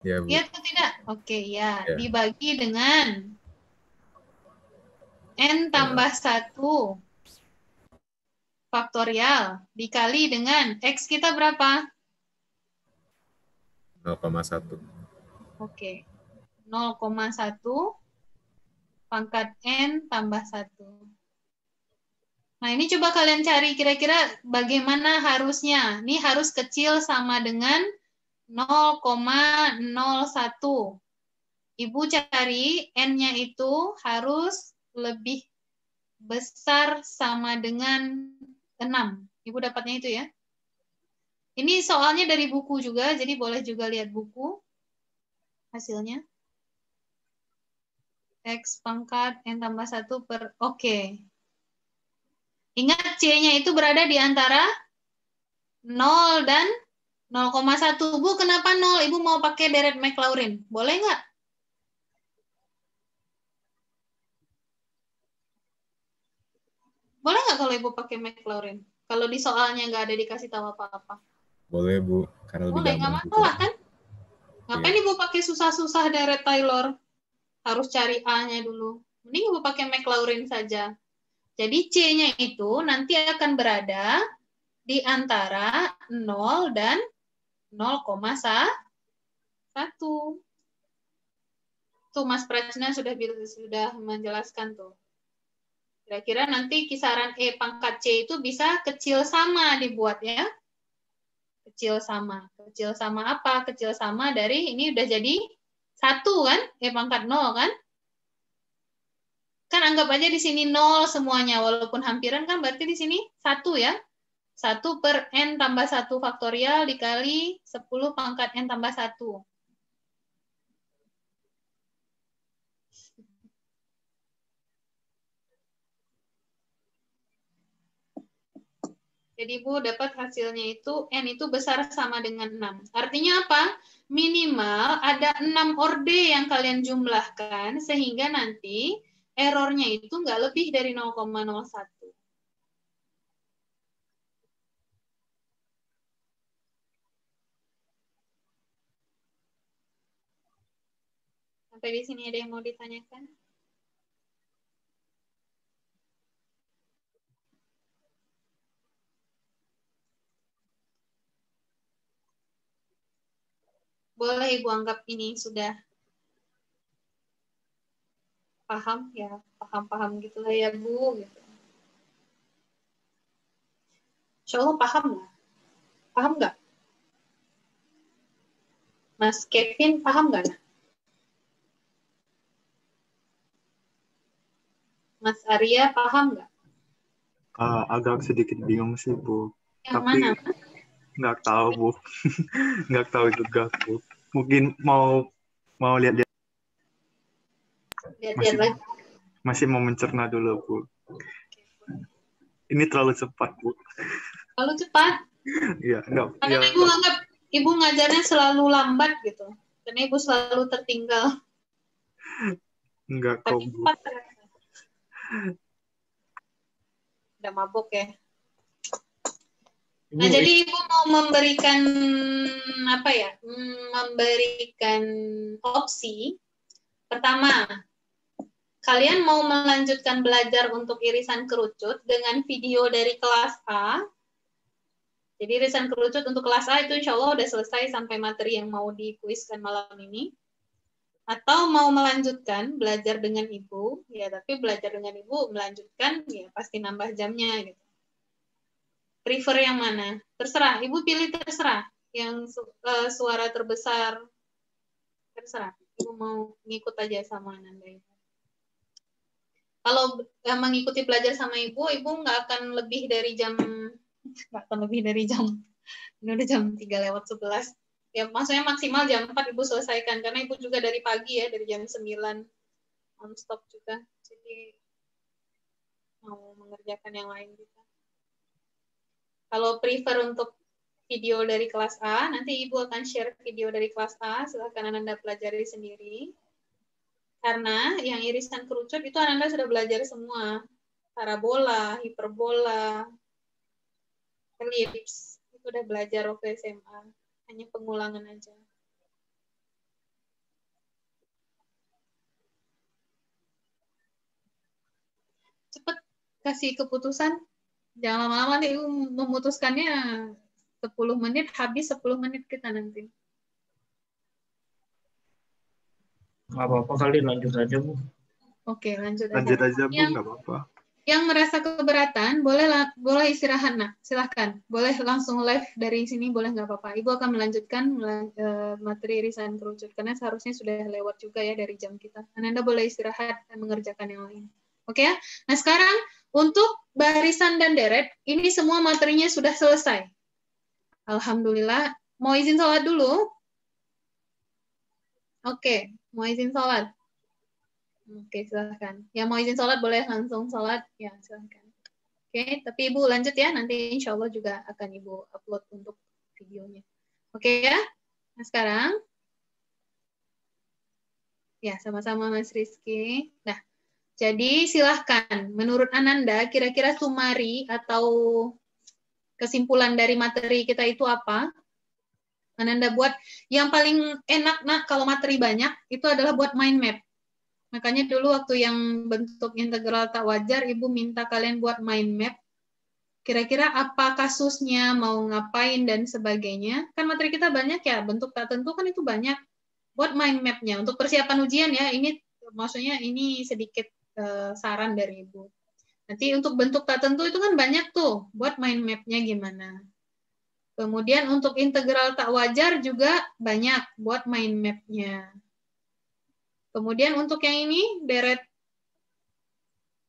Ya, Bu. Iya atau tidak? Oke, ya. Ya. Dibagi dengan N tambah 1 faktorial dikali dengan X kita berapa? 0,1. Oke, 0,1 pangkat N tambah 1. Nah, ini coba kalian cari kira-kira bagaimana harusnya. Ini harus kecil sama dengan 0,01. Ibu cari N-nya itu harus lebih besar sama dengan 6. Ibu dapatnya itu ya. Ini soalnya dari buku juga, jadi boleh juga lihat buku hasilnya. X pangkat N tambah 1 per... Oke. Ingat C-nya itu berada di antara 0 dan 0,1. Bu, kenapa 0? Ibu mau pakai deret Maclaurin. Boleh nggak? Boleh nggak kalau Ibu pakai Maclaurin? Kalau di soalnya nggak ada dikasih tahu apa-apa. Boleh, Bu. Karena lebih Boleh, nggak gampang juga. masalah kan? Iya. Ngapain Ibu pakai susah-susah deret Taylor? Harus cari A-nya dulu. Mending Ibu pakai Maclaurin saja. Jadi C-nya itu nanti akan berada di antara 0 dan 0,1. Tuh Mas Prajna sudah menjelaskan tuh. Kira-kira nanti kisaran E pangkat C itu bisa kecil sama dibuat ya. Kecil sama. Kecil sama apa? Kecil sama dari ini udah jadi 1 kan? E pangkat 0 kan? Kan anggap aja di sini 0 semuanya. Walaupun hampiran kan berarti di sini 1 ya. 1 per N tambah 1 faktorial dikali 10 pangkat N tambah 1. Jadi Ibu dapat hasilnya itu N itu besar sama dengan 6. Artinya apa? Minimal ada 6 orde yang kalian jumlahkan sehingga nanti errornya itu nggak lebih dari 0,01. Sampai di sini ada yang mau ditanyakan? Boleh Ibu anggap ini sudah paham ya, paham-paham gitulah ya Bu. Gitu. Insya Allah paham nggak? Paham nggak? Mas Kevin paham nggak? Mas Arya paham nggak? Agak sedikit bingung sih, Bu. Yang Tapi mana? nggak tahu, Bu. Nggak tahu juga, Bu. Mungkin mau lihat-lihat. Lihat-lihat lagi. Masih mau mencerna dulu, Bu. Ini terlalu cepat, Bu. Lalu cepat. Iya, enggak. Karena Ya, Ibu anggap Ibu ngajarnya selalu lambat gitu. Karena Ibu selalu tertinggal. enggak kok, Tapi Bu. cepat ternyata. Udah mabuk ya. Nah, jadi Ibu mau memberikan apa ya? Memberikan opsi. Pertama, kalian mau melanjutkan belajar untuk irisan kerucut dengan video dari kelas A. Jadi irisan kerucut untuk kelas A itu insya Allah udah selesai sampai materi yang mau dikuiskan malam ini. Atau mau melanjutkan belajar dengan Ibu, ya tapi belajar dengan Ibu melanjutkan, ya pasti nambah jamnya gitu. Prefer yang mana? Terserah, Ibu pilih terserah. Yang suara terbesar, terserah. Ibu mau ngikut aja sama Nanda Ibu. Kalau mengikuti belajar sama Ibu, Ibu nggak akan lebih dari jam, ini udah jam 3:11. Ya, maksudnya maksimal jam 4 Ibu selesaikan, karena Ibu juga dari pagi ya, dari jam 9 non-stop juga. Jadi mau mengerjakan yang lain juga. Kalau prefer untuk video dari kelas A, nanti Ibu akan share video dari kelas A, silahkan Anda pelajari sendiri. Karena yang irisan kerucut itu Anda sudah belajar semua. Parabola, hiperbola, elips, itu udah belajar waktu SMA. Hanya pengulangan aja. cepet kasih keputusan. Jangan lama-lama nanti memutuskannya 10 menit, habis 10 menit kita nanti. Nggak apa-apa kali, lanjut aja, Bu. Oke, lanjut Lanjut aja, Bu, Yang nggak apa-apa. Yang merasa keberatan, boleh istirahat, nak. Silahkan. Boleh langsung live dari sini, boleh nggak apa-apa. Ibu akan melanjutkan materi irisan kerucut, karena seharusnya sudah lewat juga ya dari jam kita. Anda boleh istirahat dan mengerjakan yang lain. Oke ya? Nah sekarang, untuk barisan dan deret, ini semua materinya sudah selesai. Alhamdulillah. Mau izin sholat dulu? Oke, mau izin sholat? Oke, silahkan. Yang mau izin sholat boleh langsung sholat. Ya, silahkan. Oke, tapi Ibu lanjut ya. Nanti insya Allah juga akan Ibu upload untuk videonya. Oke ya? Nah, sekarang. Ya, sama-sama Mas Rizky. Nah, jadi silahkan. Menurut Ananda, kira-kira sumari atau kesimpulan dari materi kita itu apa? Ananda buat yang paling enak, nak, kalau materi banyak, itu adalah buat mind map. Makanya dulu waktu yang bentuk integral tak wajar, Ibu minta kalian buat mind map. Kira-kira apa kasusnya, mau ngapain, dan sebagainya. Kan materi kita banyak ya, bentuk tak tentu kan itu banyak. Buat mind map-nya. Untuk persiapan ujian ya, ini maksudnya ini sedikit saran dari Ibu. Nanti untuk bentuk tak tentu itu kan banyak tuh. Buat mind map-nya gimana. Kemudian untuk integral tak wajar juga banyak. Buat mind map-nya. Kemudian untuk yang ini, deret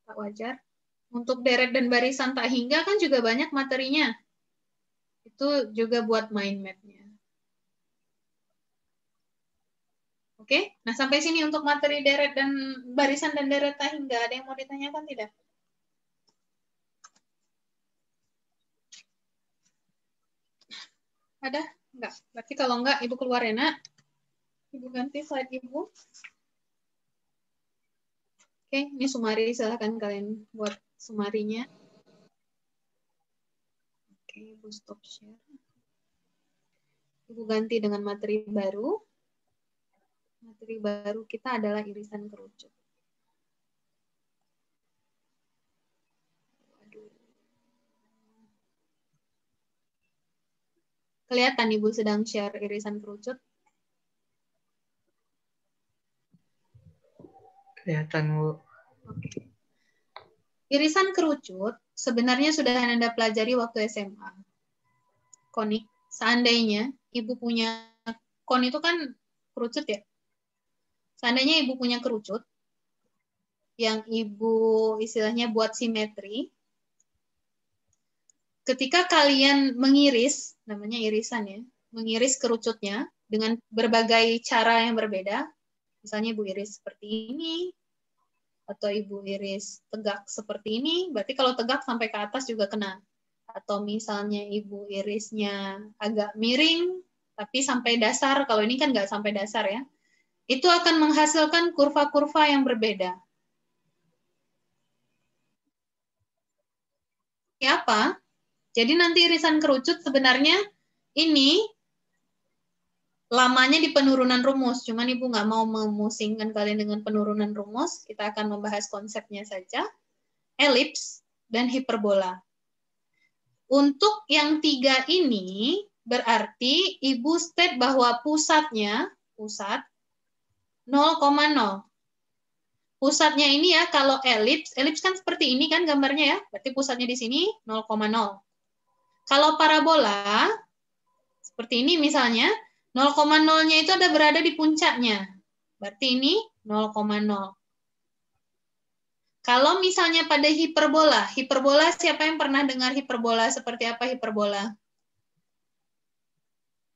tak wajar. Untuk deret dan barisan tak hingga kan juga banyak materinya. Itu juga buat mind map-nya. Oke, nah sampai sini untuk materi deret dan barisan dan deret tak hingga. Ada yang mau ditanyakan tidak? Ada? Enggak. Berarti kalau enggak, Ibu keluar ya, nak. Ibu ganti slide Ibu. Oke, ini sumari, silahkan kalian buat sumarinya. Oke, Ibu stop share. Ibu ganti dengan materi baru. Materi baru kita adalah irisan kerucut. Kelihatan Ibu sedang share irisan kerucut? Kelihatan, Bu. Oke. Irisan kerucut sebenarnya sudah Anda pelajari waktu SMA. Konik, seandainya Ibu punya, kon itu kan kerucut ya. Seandainya Ibu punya kerucut, yang Ibu istilahnya buat simetri, ketika kalian mengiris, namanya irisan ya, mengiris kerucutnya dengan berbagai cara yang berbeda, misalnya Ibu iris seperti ini, atau Ibu iris tegak seperti ini, berarti kalau tegak sampai ke atas juga kena. Atau misalnya Ibu irisnya agak miring, tapi sampai dasar, kalau ini kan nggak sampai dasar ya, itu akan menghasilkan kurva-kurva yang berbeda. Apa? Jadi nanti irisan kerucut sebenarnya ini lamanya di penurunan rumus, cuman Ibu nggak mau memusingkan kalian dengan penurunan rumus, kita akan membahas konsepnya saja, elips dan hiperbola. Untuk yang 3 ini, berarti Ibu state bahwa pusatnya, pusat 0,0. Pusatnya ini ya, kalau elips kan seperti ini kan gambarnya ya, berarti pusatnya di sini 0,0. Kalau parabola, seperti ini misalnya, 0,0-nya itu ada berada di puncaknya. Berarti ini 0,0. Kalau misalnya pada hiperbola, hiperbola siapa yang pernah dengar hiperbola? Seperti apa hiperbola?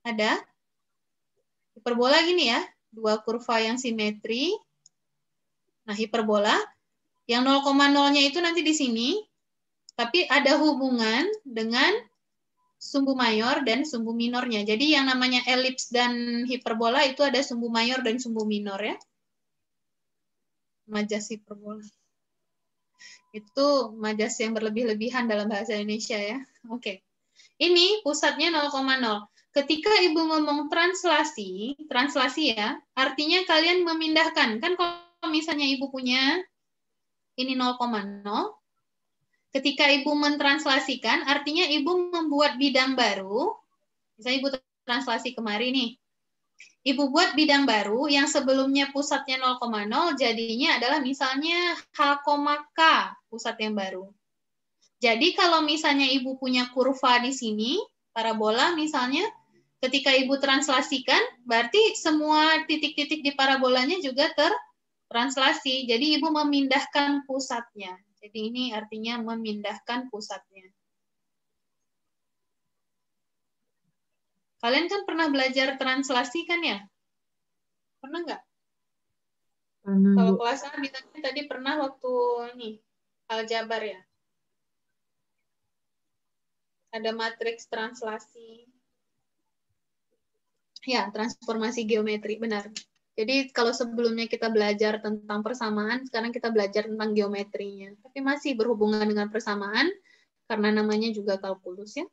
Ada? Hiperbola gini ya, dua kurva yang simetri. Nah, hiperbola, yang 0,0-nya itu nanti di sini, tapi ada hubungan dengan sumbu mayor dan sumbu minornya. Jadi yang namanya elips dan hiperbola itu ada sumbu mayor dan sumbu minor ya. Majas hiperbola. Itu majas yang berlebih-lebihan dalam bahasa Indonesia ya. Oke. Ini pusatnya 0,0. Ketika Ibu ngomong translasi ya, artinya kalian memindahkan. Kan kalau misalnya Ibu punya ini 0,0, Ketika Ibu mentranslasikan, artinya Ibu membuat bidang baru. Misalnya Ibu translasi kemari nih. Ibu buat bidang baru yang sebelumnya pusatnya 0,0, jadinya adalah misalnya H,K pusat yang baru. Jadi kalau misalnya Ibu punya kurva di sini, parabola misalnya, ketika Ibu translasikan, berarti semua titik-titik di parabolanya juga tertranslasi. Jadi Ibu memindahkan pusatnya. Jadi ini artinya memindahkan pusatnya. Kalian kan pernah belajar translasi kan ya? Pernah nggak? Kalau kelas A bilangnya tadi pernah waktu ini, aljabar ya. Ada matriks translasi. Ya, transformasi geometri, benar. Jadi kalau sebelumnya kita belajar tentang persamaan, sekarang kita belajar tentang geometrinya. Tapi masih berhubungan dengan persamaan, karena namanya juga kalkulus ya.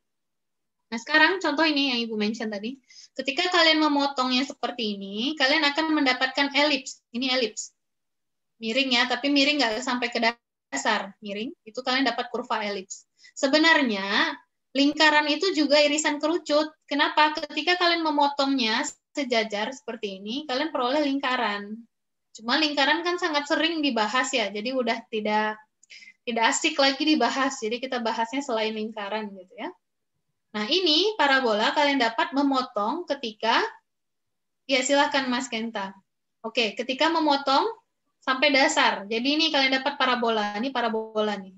Nah, sekarang contoh ini yang Ibu mention tadi. Ketika kalian memotongnya seperti ini, kalian akan mendapatkan elips. Ini elips. Miring ya, tapi miring nggak sampai ke dasar. Miring, itu kalian dapat kurva elips. Sebenarnya, lingkaran itu juga irisan kerucut. Kenapa? Ketika kalian memotongnya sejajar seperti ini, kalian peroleh lingkaran. Cuma lingkaran kan sangat sering dibahas ya, jadi udah tidak asik lagi dibahas. Jadi kita bahasnya selain lingkaran gitu ya. Nah, ini parabola kalian dapat memotong ketika, ya silahkan Mas Kenta. Oke, ketika memotong sampai dasar. Jadi ini kalian dapat parabola. Ini parabola nih.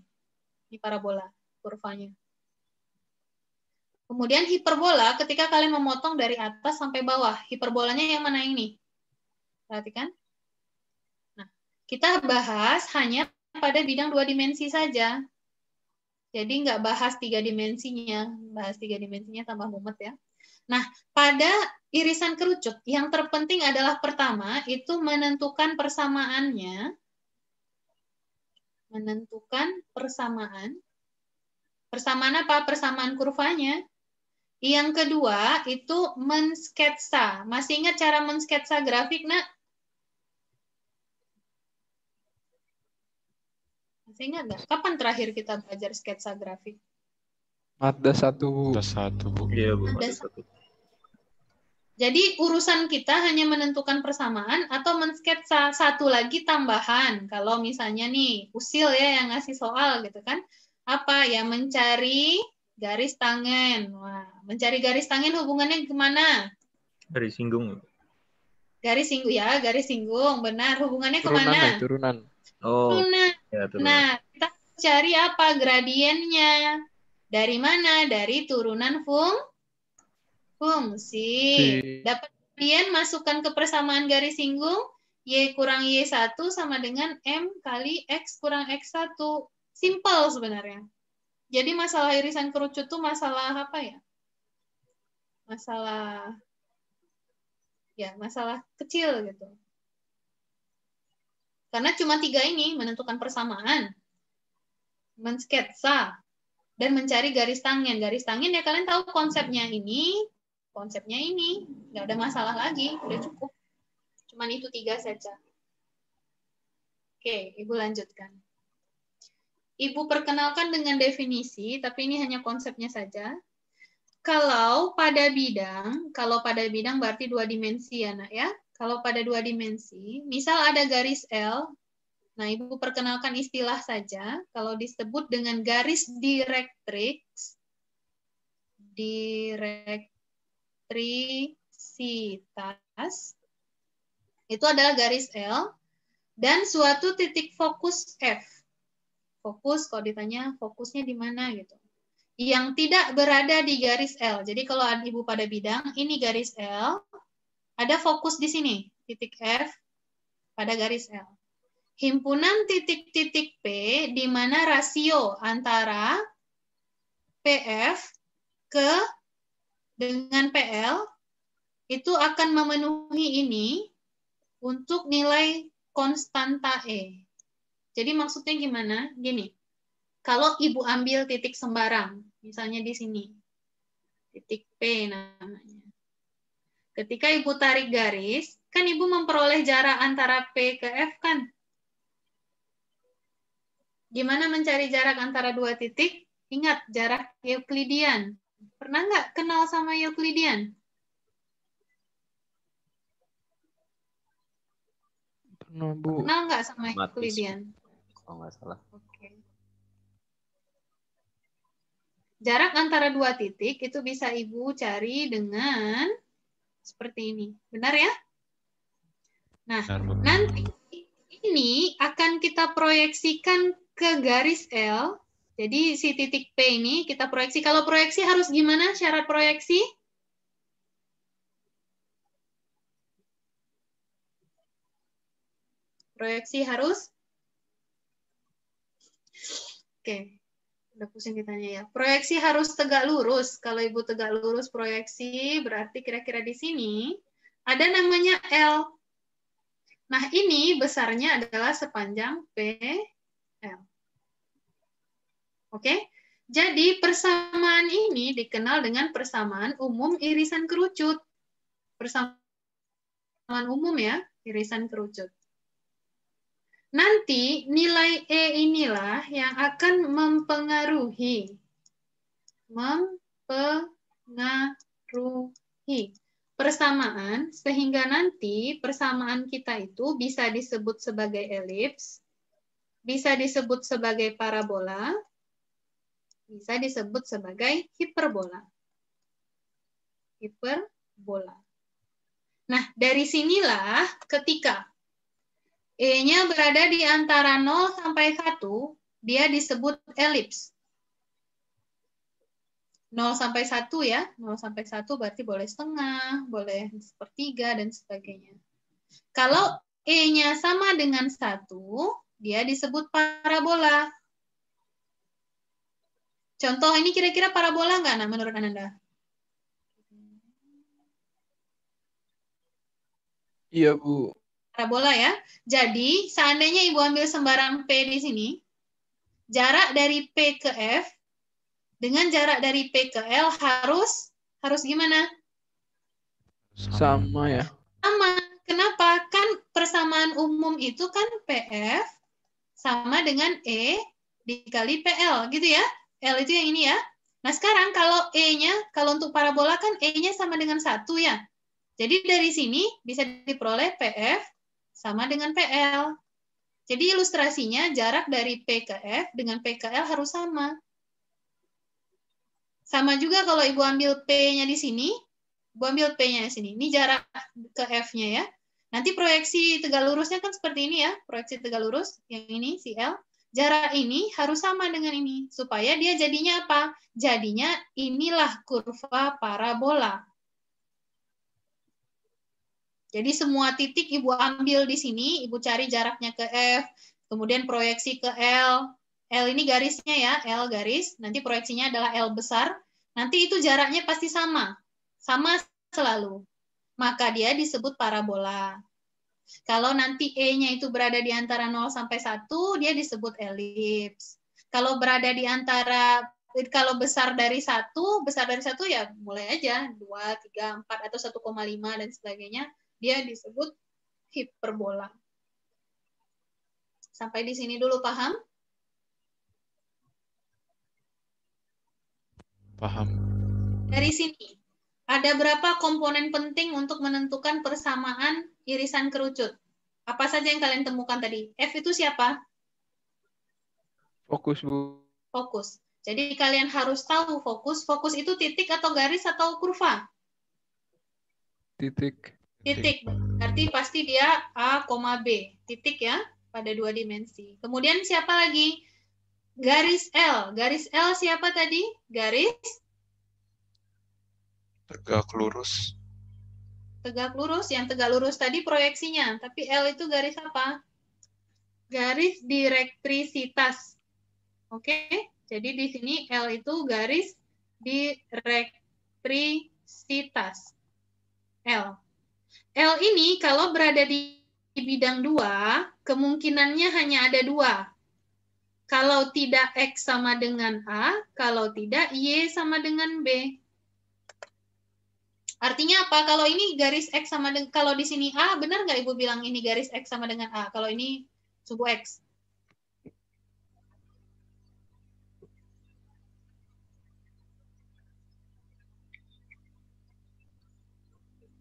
Ini parabola kurvanya. Kemudian hiperbola ketika kalian memotong dari atas sampai bawah. Hiperbolanya yang mana ini? Perhatikan. Nah, kita bahas hanya pada bidang 2 dimensi saja. Jadi nggak bahas 3 dimensinya. Bahas 3 dimensinya tambah mumet ya. Nah, pada irisan kerucut, yang terpenting adalah pertama, itu menentukan persamaannya. Menentukan persamaan. Persamaan apa? Persamaan kurvanya. Yang kedua, itu mensketsa. Masih ingat cara mensketsa grafik, Nak? Masih ingat nggak? Kapan terakhir kita belajar sketsa grafik? Ada satu, Bu. Ada satu, Bu. Iya, Bu. Ada Ada satu. Jadi urusan kita hanya menentukan persamaan atau mensketsa. Satu lagi tambahan. Kalau misalnya nih, usil ya yang ngasih soal gitu kan. Apa ya? Mencari garis tangen. Wah, mencari garis tangen hubungannya kemana? Dari singgung. Garis singgung ya, garis singgung. Benar. Hubungannya Turunan, kemana? ya, turunan. Oh, Turunan. ya turunan. Nah, kita cari apa? Gradiennya. Dari mana? Dari turunan fungsi. Dapat gradien, masukkan ke persamaan garis singgung. Y kurang Y1 sama dengan M kali X kurang X1. Simple sebenarnya. Jadi masalah irisan kerucut itu masalah apa ya? Masalah kecil gitu. Karena cuma 3 ini, menentukan persamaan, mensketsa, dan mencari garis tangen. Garis tangen ya kalian tahu konsepnya ini, nggak ada masalah lagi, udah cukup. Cuman itu 3 saja. Oke, Ibu lanjutkan. Ibu perkenalkan dengan definisi, tapi ini hanya konsepnya saja. Kalau pada bidang berarti 2 dimensi ya, Nak ya. Kalau pada 2 dimensi, misal ada garis L, nah Ibu perkenalkan istilah saja, kalau disebut dengan garis direktrisitas, itu adalah garis L, dan suatu titik fokus F. Fokus, kalau ditanya fokusnya di mana gitu. Yang tidak berada di garis L. Jadi kalau Ibu pada bidang, ini garis L, ada fokus di sini, titik F pada garis L. Himpunan titik-titik P di mana rasio antara PF dengan PL itu akan memenuhi ini untuk nilai konstanta E. Jadi maksudnya gimana? Gini, kalau Ibu ambil titik sembarang, misalnya di sini, titik P namanya. Ketika Ibu tarik garis, kan Ibu memperoleh jarak antara P ke F kan? Gimana mencari jarak antara dua titik? Ingat, jarak Euklidian. Pernah nggak kenal sama Euklidian? Pernah, Bu. Kenal nggak sama Matematis, Euklidian? kalau nggak salah. Oke. Jarak antara dua titik itu bisa Ibu cari dengan seperti ini. Benar ya? Nah, Benar, Bu. nanti ini akan kita proyeksikan ke garis L. Jadi si titik P ini kita proyeksi. Kalau proyeksi harus gimana syarat proyeksi? Proyeksi harus? Oke, udah pusing ditanya ya. Proyeksi harus tegak lurus. Kalau Ibu tegak lurus proyeksi, berarti kira-kira di sini ada namanya L. Nah, ini besarnya adalah sepanjang PL. Oke? Jadi persamaan ini dikenal dengan persamaan umum irisan kerucut. Persamaan umum ya, irisan kerucut. Nanti nilai E inilah yang akan mempengaruhi persamaan, sehingga nanti persamaan kita itu bisa disebut sebagai elips, bisa disebut sebagai parabola, bisa disebut sebagai hiperbola. Hiperbola. Nah, dari sinilah ketika E-nya berada di antara 0 sampai 1, dia disebut elips. 0 sampai 1 ya, 0 sampai 1 berarti boleh setengah, boleh sepertiga, dan sebagainya. Kalau E-nya sama dengan 1, dia disebut parabola. Contoh ini kira-kira parabola nggak nah, menurut Ananda? Iya, Bu. Parabola ya. Jadi, seandainya Ibu ambil sembarang P di sini, jarak dari P ke F dengan jarak dari P ke L harus gimana? Sama ya. Sama. Kenapa? Kan persamaan umum itu kan PF sama dengan E dikali PL, gitu ya. L itu yang ini ya. Nah, sekarang kalau E-nya, kalau untuk parabola kan E-nya sama dengan 1 ya. Jadi dari sini bisa diperoleh PF sama dengan PL. Jadi ilustrasinya jarak dari P ke F dengan P ke L harus sama. Sama juga kalau Ibu ambil P-nya di sini, Ibu ambil P-nya di sini. Ini jarak ke F-nya ya. Nanti proyeksi tegak lurusnya kan seperti ini ya. Proyeksi tegak lurus, yang ini, si L. Jarak ini harus sama dengan ini. Supaya dia jadinya apa? Jadinya inilah kurva parabola. Jadi semua titik Ibu ambil di sini, Ibu cari jaraknya ke F, kemudian proyeksi ke L. L ini garisnya ya, L garis. Nanti proyeksinya adalah L besar. Nanti itu jaraknya pasti sama. Sama selalu. Maka dia disebut parabola. Kalau nanti E-nya itu berada di antara 0 sampai 1, dia disebut elips. Kalau berada di antara, kalau besar dari 1 ya mulai aja, 2, 3, 4, atau 1,5 dan sebagainya. Dia disebut hiperbola. Sampai di sini dulu paham? Paham. Dari sini, ada berapa komponen penting untuk menentukan persamaan irisan kerucut? Apa saja yang kalian temukan tadi? F itu siapa? Fokus, Bu. Fokus. Jadi kalian harus tahu fokus. Fokus itu titik atau garis atau kurva? Titik. Titik. Berarti pasti dia A, B. Titik ya, pada 2 dimensi. Kemudian siapa lagi? Garis L. Garis L siapa tadi? Garis tegak lurus. tegak lurus. Yang tegak lurus tadi proyeksinya. Tapi L itu garis apa? Garis direktrisitas. Oke? Jadi di sini L itu garis direktrisitas. L. L ini kalau berada di bidang 2, kemungkinannya hanya ada 2. Kalau tidak X sama dengan A, kalau tidak Y sama dengan B. Artinya apa? Kalau ini garis X sama dengan, kalau di sini A, benar nggak Ibu bilang ini garis X sama dengan A? Kalau ini suku X.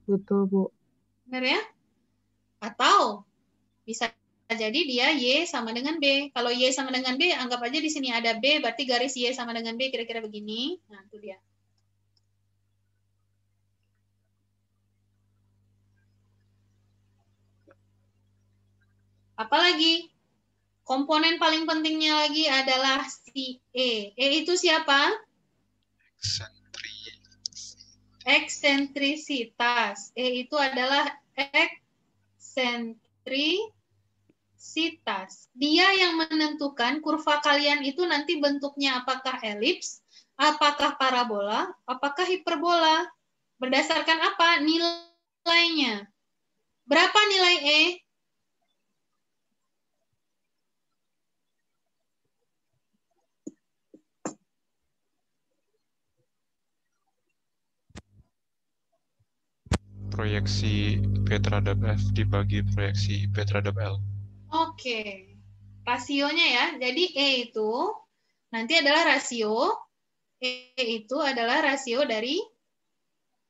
Betul, Bu. Benar ya? Atau bisa jadi dia Y sama dengan B. Kalau Y sama dengan B, anggap aja di sini ada B, berarti garis Y sama dengan B kira-kira begini. Nah, itu dia. Apalagi? Komponen paling pentingnya lagi adalah si E. E itu siapa? Eksentrisitas. E itu adalah eksentrisitas. Dia yang menentukan kurva kalian itu nanti bentuknya apakah elips, apakah parabola, apakah hiperbola. Berdasarkan apa? Nilainya. Berapa nilai E? Proyeksi P terhadap F dibagi proyeksi P terhadap L. Oke. Rasionya ya. Jadi E itu nanti adalah rasio. E itu adalah rasio dari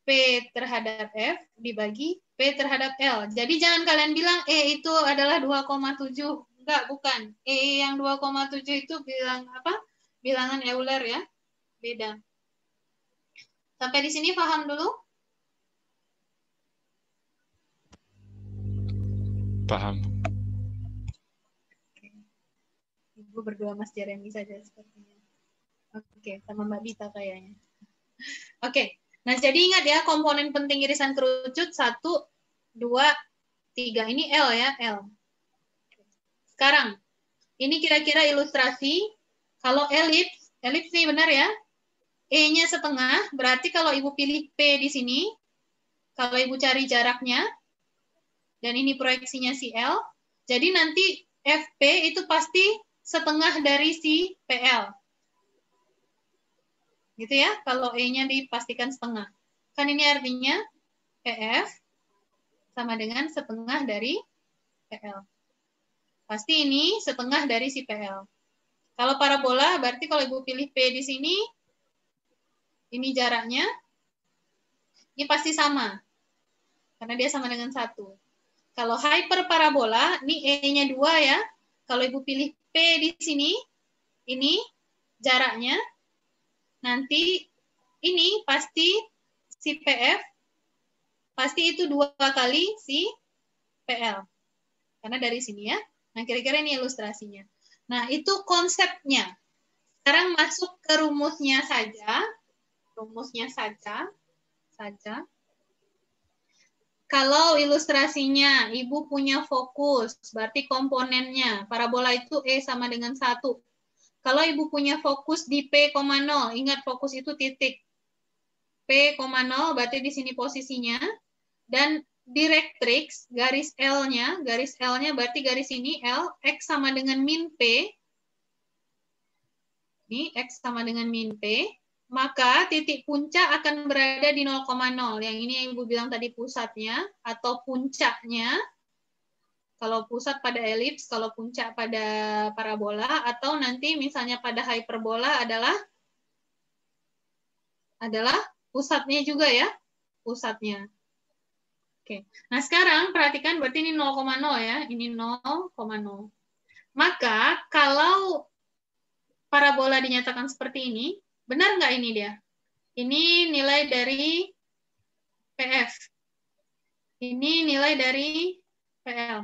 P terhadap F dibagi P terhadap L. Jadi jangan kalian bilang E itu adalah 2,7. Enggak, bukan. E yang 2,7 itu bilang apa? Bilangan Euler ya. Beda. Sampai di sini paham dulu? Paham. Ibu berdua Mas Jeremy saja sepertinya. Oke, sama Mbak Bita kayaknya. Oke, nah jadi ingat ya, komponen penting irisan kerucut 1, 2, 3. Ini L ya, L. Sekarang, ini kira-kira ilustrasi. Kalau elips nih benar ya, E-nya setengah, berarti kalau Ibu pilih P di sini, kalau Ibu cari jaraknya, dan ini proyeksinya si L, jadi nanti FP itu pasti setengah dari si PL. Gitu ya, kalau E-nya dipastikan setengah. Kan ini artinya PF sama dengan setengah dari PL. Pasti ini setengah dari si PL. Kalau parabola, berarti kalau Ibu pilih P di sini, ini jaraknya, ini pasti sama. Karena dia sama dengan 1. Kalau hyperparabola, ini E-nya 2 ya. Kalau Ibu pilih P di sini, ini jaraknya, nanti ini pasti si PF, pasti itu 2 kali si PL. Karena dari sini ya. Nah, kira-kira ini ilustrasinya. Nah, itu konsepnya. Sekarang masuk ke rumusnya saja. Rumusnya saja. Kalau ilustrasinya, Ibu punya fokus, berarti komponennya. Parabola itu E sama dengan 1. Kalau Ibu punya fokus di P,0, ingat fokus itu titik. P,0 berarti di sini posisinya. Dan directrix, garis L-nya berarti garis ini L, X sama dengan min P. Ini X sama dengan min P. Maka titik puncak akan berada di 0,0. Yang ini yang Ibu bilang tadi pusatnya atau puncaknya. Kalau pusat pada elips, kalau puncak pada parabola, atau nanti misalnya pada hyperbola adalah pusatnya juga ya, pusatnya. Oke. Nah, sekarang perhatikan berarti ini 0,0 ya, ini 0,0. Maka kalau parabola dinyatakan seperti ini, benar nggak ini dia? Ini nilai dari PF. Ini nilai dari PL.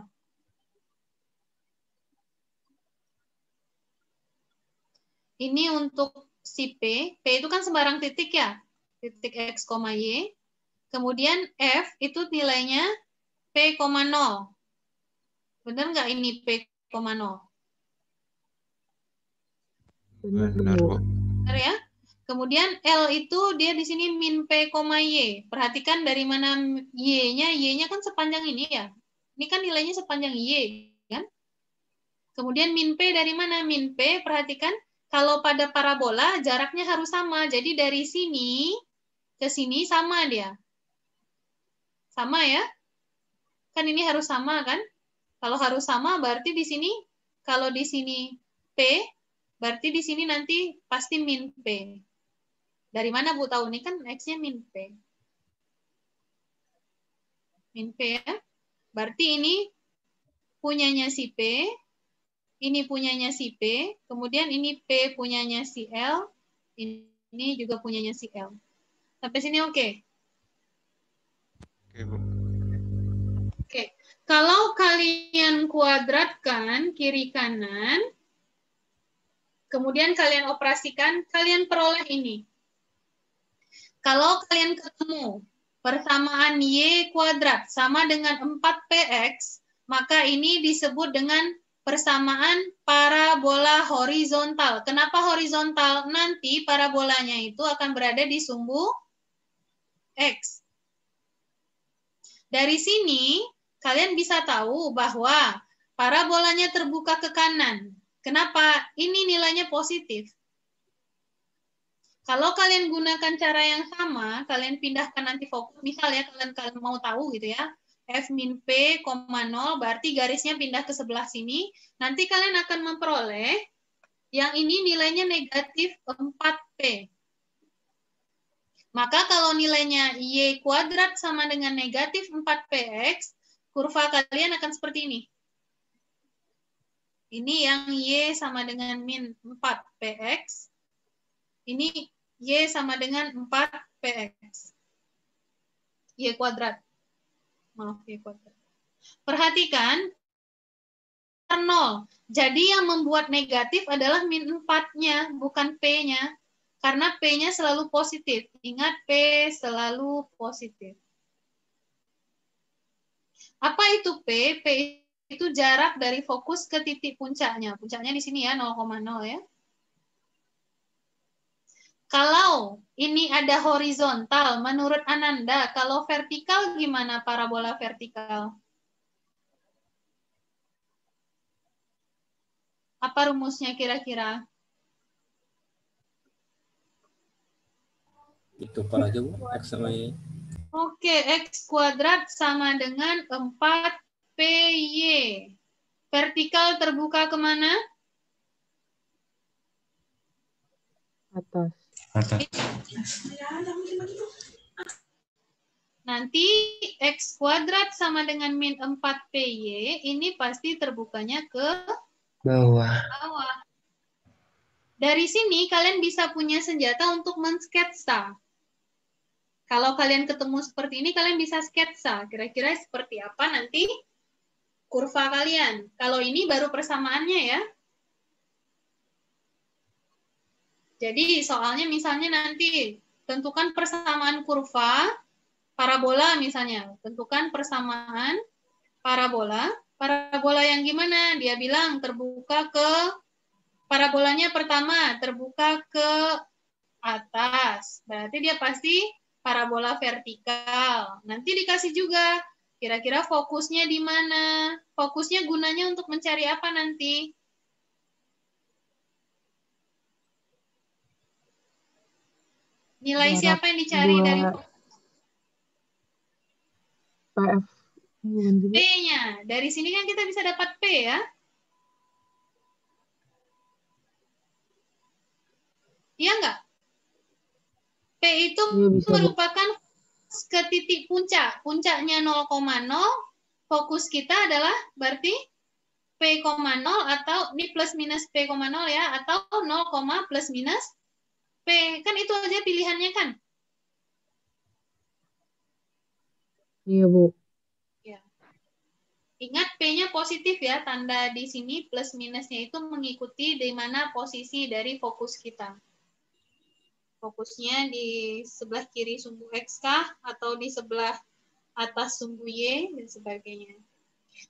Ini untuk si P. P itu kan sembarang titik ya. Titik X, Y. Kemudian F itu nilainya P,0. Benar nggak ini P,0? Benar, Bu. Benar ya? Kemudian L itu dia di sini min P, Y. Perhatikan dari mana Y-nya. Y-nya kan sepanjang ini ya. Ini kan nilainya sepanjang Y. Kan? Kemudian min P dari mana? Min P, perhatikan. Kalau pada parabola, jaraknya harus sama. Jadi dari sini ke sini sama dia. Sama ya? Kan ini harus sama kan? Kalau harus sama, berarti di sini, kalau di sini P, berarti di sini nanti pasti min P. Dari mana Bu tahu? Ini kan X-nya min P. min P ya. Berarti ini punyanya si P, ini punyanya si P, kemudian ini P punyanya si L, ini juga punyanya si L. Sampai sini oke? Oke, Bu. Oke. Kalau kalian kuadratkan kiri kanan, kemudian kalian operasikan, kalian peroleh ini. Kalau kalian ketemu persamaan Y kuadrat sama dengan 4PX, maka ini disebut dengan persamaan parabola horizontal. Kenapa horizontal? Nanti parabolanya itu akan berada di sumbu X. Dari sini, kalian bisa tahu bahwa parabolanya terbuka ke kanan. Kenapa? Ini nilainya positif. Kalau kalian gunakan cara yang sama, kalian pindahkan nanti fokus, misalnya kalian mau tahu gitu ya, F min P, 0, berarti garisnya pindah ke sebelah sini. Nanti kalian akan memperoleh yang ini nilainya negatif 4P. Maka kalau nilainya Y kuadrat sama dengan negatif 4PX, kurva kalian akan seperti ini. Ini yang Y sama dengan min 4PX. Ini Y sama dengan 4PX. Y kuadrat. Maaf, Y kuadrat. Perhatikan, 0. Jadi yang membuat negatif adalah min 4-nya, bukan P-nya. Karena P-nya selalu positif. Ingat, P selalu positif. Apa itu P? P itu jarak dari fokus ke titik puncaknya. Puncaknya di sini ya, 0,0 ya. Kalau ini ada horizontal, menurut Ananda, kalau vertikal gimana parabola vertikal? Apa rumusnya kira-kira? Ditukar aja, Bu, X sama Y. Oke, X kuadrat sama dengan 4PY. Vertikal terbuka kemana? Atas. Nanti X kuadrat sama dengan min 4PY, ini pasti terbukanya ke Bawah. bawah. Dari sini kalian bisa punya senjata untuk mensketsa. Kalau kalian ketemu seperti ini, kalian bisa sketsa. Kira-kira seperti apa nanti kurva kalian. Kalau ini baru persamaannya ya. Jadi soalnya misalnya nanti tentukan persamaan kurva parabola misalnya. Tentukan persamaan parabola. Parabola yang gimana? Dia bilang terbuka ke, parabolanya pertama terbuka ke atas. Berarti dia pasti parabola vertikal. Nanti dikasih juga kira-kira fokusnya di mana. Fokusnya gunanya untuk mencari apa nanti? Nilai Jarak siapa yang dicari dua dari PF. Bukan juga. P-nya? Dari sini kan kita bisa dapat P ya. Iya nggak? P itu Iya, bisa, Bu. merupakan ke titik puncak. Puncaknya 0,0. Fokus kita adalah berarti P,0 atau ini plus minus P,0 ya. Atau 0, plus minus P. Kan itu aja pilihannya kan? Iya, Bu. Ya. Ingat P-nya positif ya. Tanda di sini plus minusnya itu mengikuti di mana posisi dari fokus kita. Fokusnya di sebelah kiri sumbu X kah? Atau di sebelah atas sumbu Y dan sebagainya.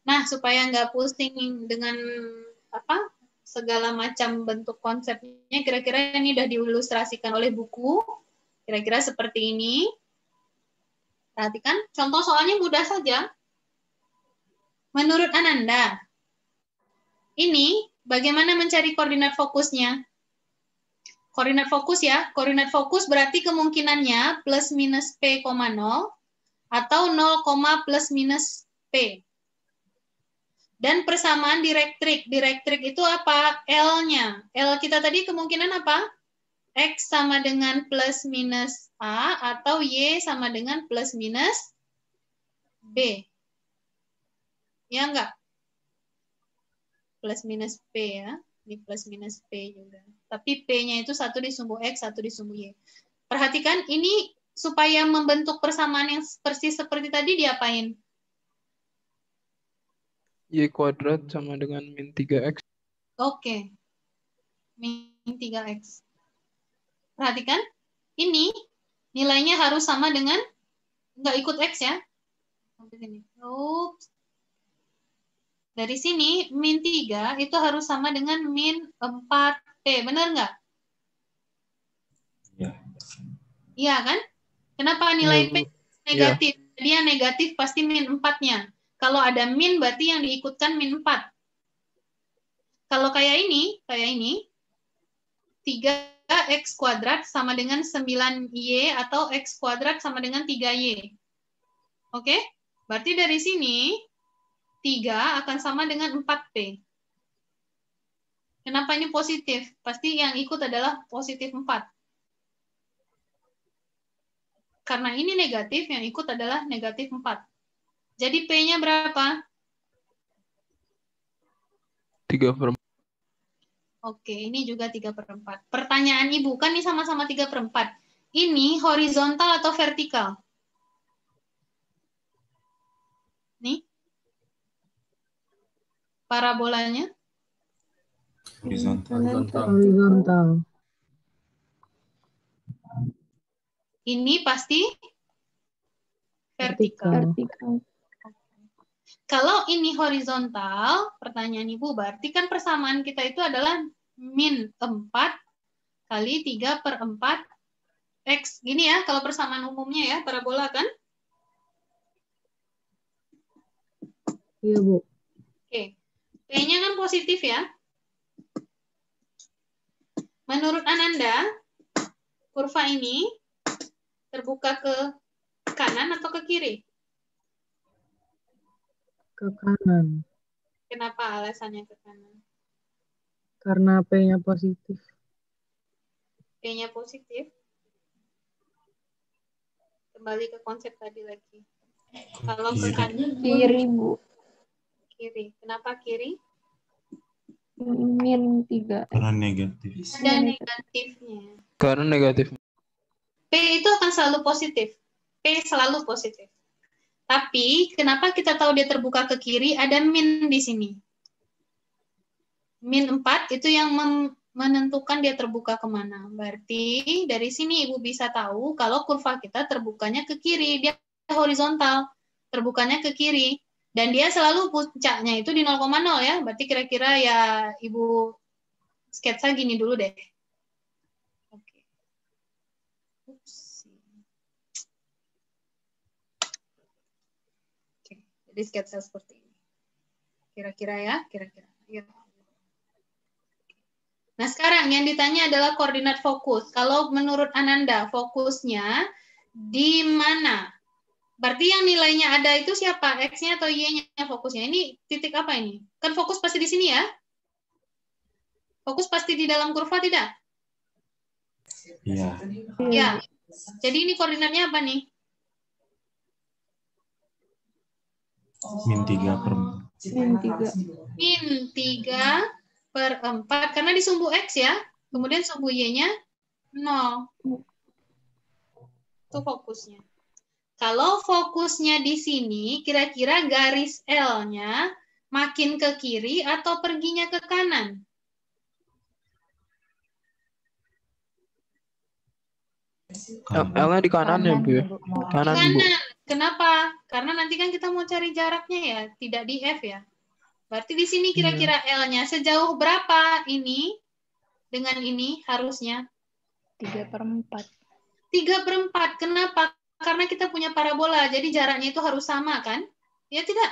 Nah, supaya nggak pusing dengan apa segala macam bentuk konsepnya, kira-kira ini udah diilustrasikan oleh buku. Kira-kira seperti ini. Perhatikan, contoh soalnya mudah saja. Menurut Ananda, ini bagaimana mencari koordinat fokusnya? Koordinat fokus ya, koordinat fokus berarti kemungkinannya plus minus P,0 atau 0, plus minus P. Dan persamaan direktrik. Direktrik itu apa? L-nya. L kita tadi kemungkinan apa? X sama dengan plus minus A atau Y sama dengan plus minus B. Ya enggak? Plus minus P ya. Ini plus minus P juga. Tapi P-nya itu satu di sumbu X, satu di sumbu Y. Perhatikan, ini supaya membentuk persamaan yang persis seperti tadi diapain? Y kuadrat sama dengan min 3X. Oke. Min 3X. Perhatikan, ini nilainya harus sama dengan, nggak ikut X ya. Oops. Dari sini, min 3 itu harus sama dengan min 4P. Benar nggak? Iya. Iya kan? Kenapa nilai Iya, P Bu. negatif? Jadi yang negatif pasti min 4-nya. Kalau ada min berarti yang diikutkan min 4. Kalau kayak ini 3x kuadrat sama dengan 9y atau x kuadrat sama dengan 3y. Oke? Berarti dari sini 3 akan sama dengan 4p. Kenapa ini positif? Pasti yang ikut adalah positif 4. Karena ini negatif, yang ikut adalah negatif 4. Jadi P-nya berapa? 3/4. Oke, ini juga 3/4. Pertanyaan Ibu, kan ini sama-sama 3/4. Ini horizontal atau vertikal? Nih. Parabolanya? Horizontal. Ini pasti vertikal. Kalau ini horizontal, pertanyaan Ibu, berarti kan persamaan kita itu adalah min 4 kali 3/4 X. Gini ya, kalau persamaan umumnya ya, parabola kan? Iya, Bu. Oke. P-nya kan positif ya. Menurut Ananda, kurva ini terbuka ke kanan atau ke kiri? Ke kanan. Kenapa alasannya ke kanan? Karena P-nya positif. P-nya positif. Kembali ke konsep tadi lagi. Kalau ke kanan, Kiri, Bu. kiri. Kenapa kiri? Min 3. Karena negatif. Ada negatifnya. Karena negatif. P itu akan selalu positif. P selalu positif. Tapi kenapa kita tahu dia terbuka ke kiri? Ada min di sini. Min 4 itu yang menentukan dia terbuka kemana. Berarti dari sini Ibu bisa tahu kalau kurva kita terbukanya ke kiri. Dia horizontal. Terbukanya ke kiri. Dan dia selalu puncaknya itu di 0,0 ya. Berarti kira-kira ya Ibu sketsa gini dulu deh. Oke. Jadi sketsa seperti ini. Kira-kira ya, kira-kira. Ya. Nah, sekarang yang ditanya adalah koordinat fokus. Kalau menurut Ananda, fokusnya di mana? Berarti yang nilainya ada itu siapa? X-nya atau Y-nya fokusnya? Ini titik apa ini? Kan fokus pasti di sini ya? Fokus pasti di dalam kurva tidak? Iya. Ya. Jadi ini koordinatnya apa nih? Min 3/4. Min 3/4. Karena di sumbu X ya. Kemudian sumbu Y-nya 0. Itu fokusnya. Kalau fokusnya di sini, kira-kira garis L-nya makin ke kiri atau perginya ke kanan? L-nya di kanan ya, Bu ya? Kanan, Bu. Kanan. Kenapa? Karena nanti kan kita mau cari jaraknya ya, tidak di F ya. Berarti di sini kira-kira L-nya sejauh berapa ini dengan ini harusnya? 3/4. 3/4. Kenapa? Karena kita punya parabola, jadi jaraknya itu harus sama kan? Ya tidak?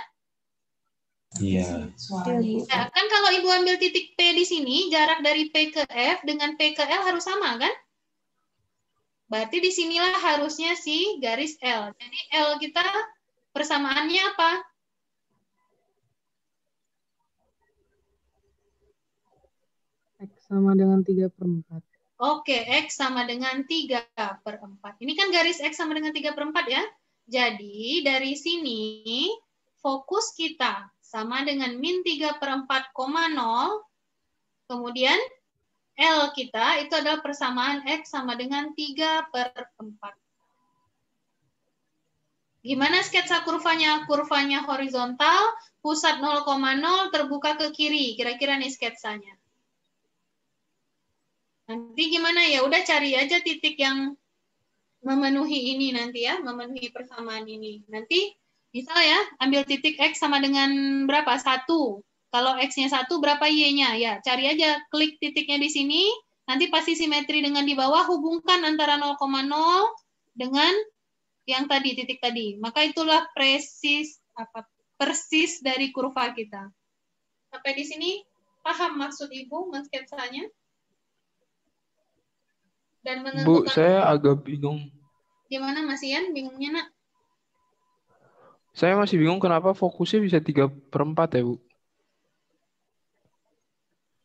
Iya. Nah, kan kalau Ibu ambil titik P di sini, jarak dari P ke F dengan P ke L harus sama kan? Berarti di sinilah harusnya si garis L. Jadi L kita persamaannya apa? X sama dengan 3/4. Oke, X sama dengan 3/4. Ini kan garis X sama dengan 3/4 ya. Jadi dari sini fokus kita sama dengan min 3/4,0. Kemudian L kita itu adalah persamaan X sama dengan 3/4. Gimana sketsa kurvanya? Kurvanya horizontal, pusat 0,0 terbuka ke kiri. Kira-kira nih sketsanya. Nanti gimana ya? Udah cari aja titik yang memenuhi ini nanti ya, memenuhi persamaan ini. Nanti misal ya, ambil titik X sama dengan berapa? 1. Kalau X-nya 1, berapa Y-nya? Ya, cari aja, klik titiknya di sini, nanti pasti simetri dengan di bawah, hubungkan antara 0,0 dengan yang tadi, titik tadi. Maka itulah persis dari kurva kita. Sampai di sini, paham maksud Ibu mensketsanya? Dan Bu, menentukan... saya agak bingung. Gimana Mas Ian? Bingungnya, Nak? Saya masih bingung kenapa fokusnya bisa 3/4 ya, Bu?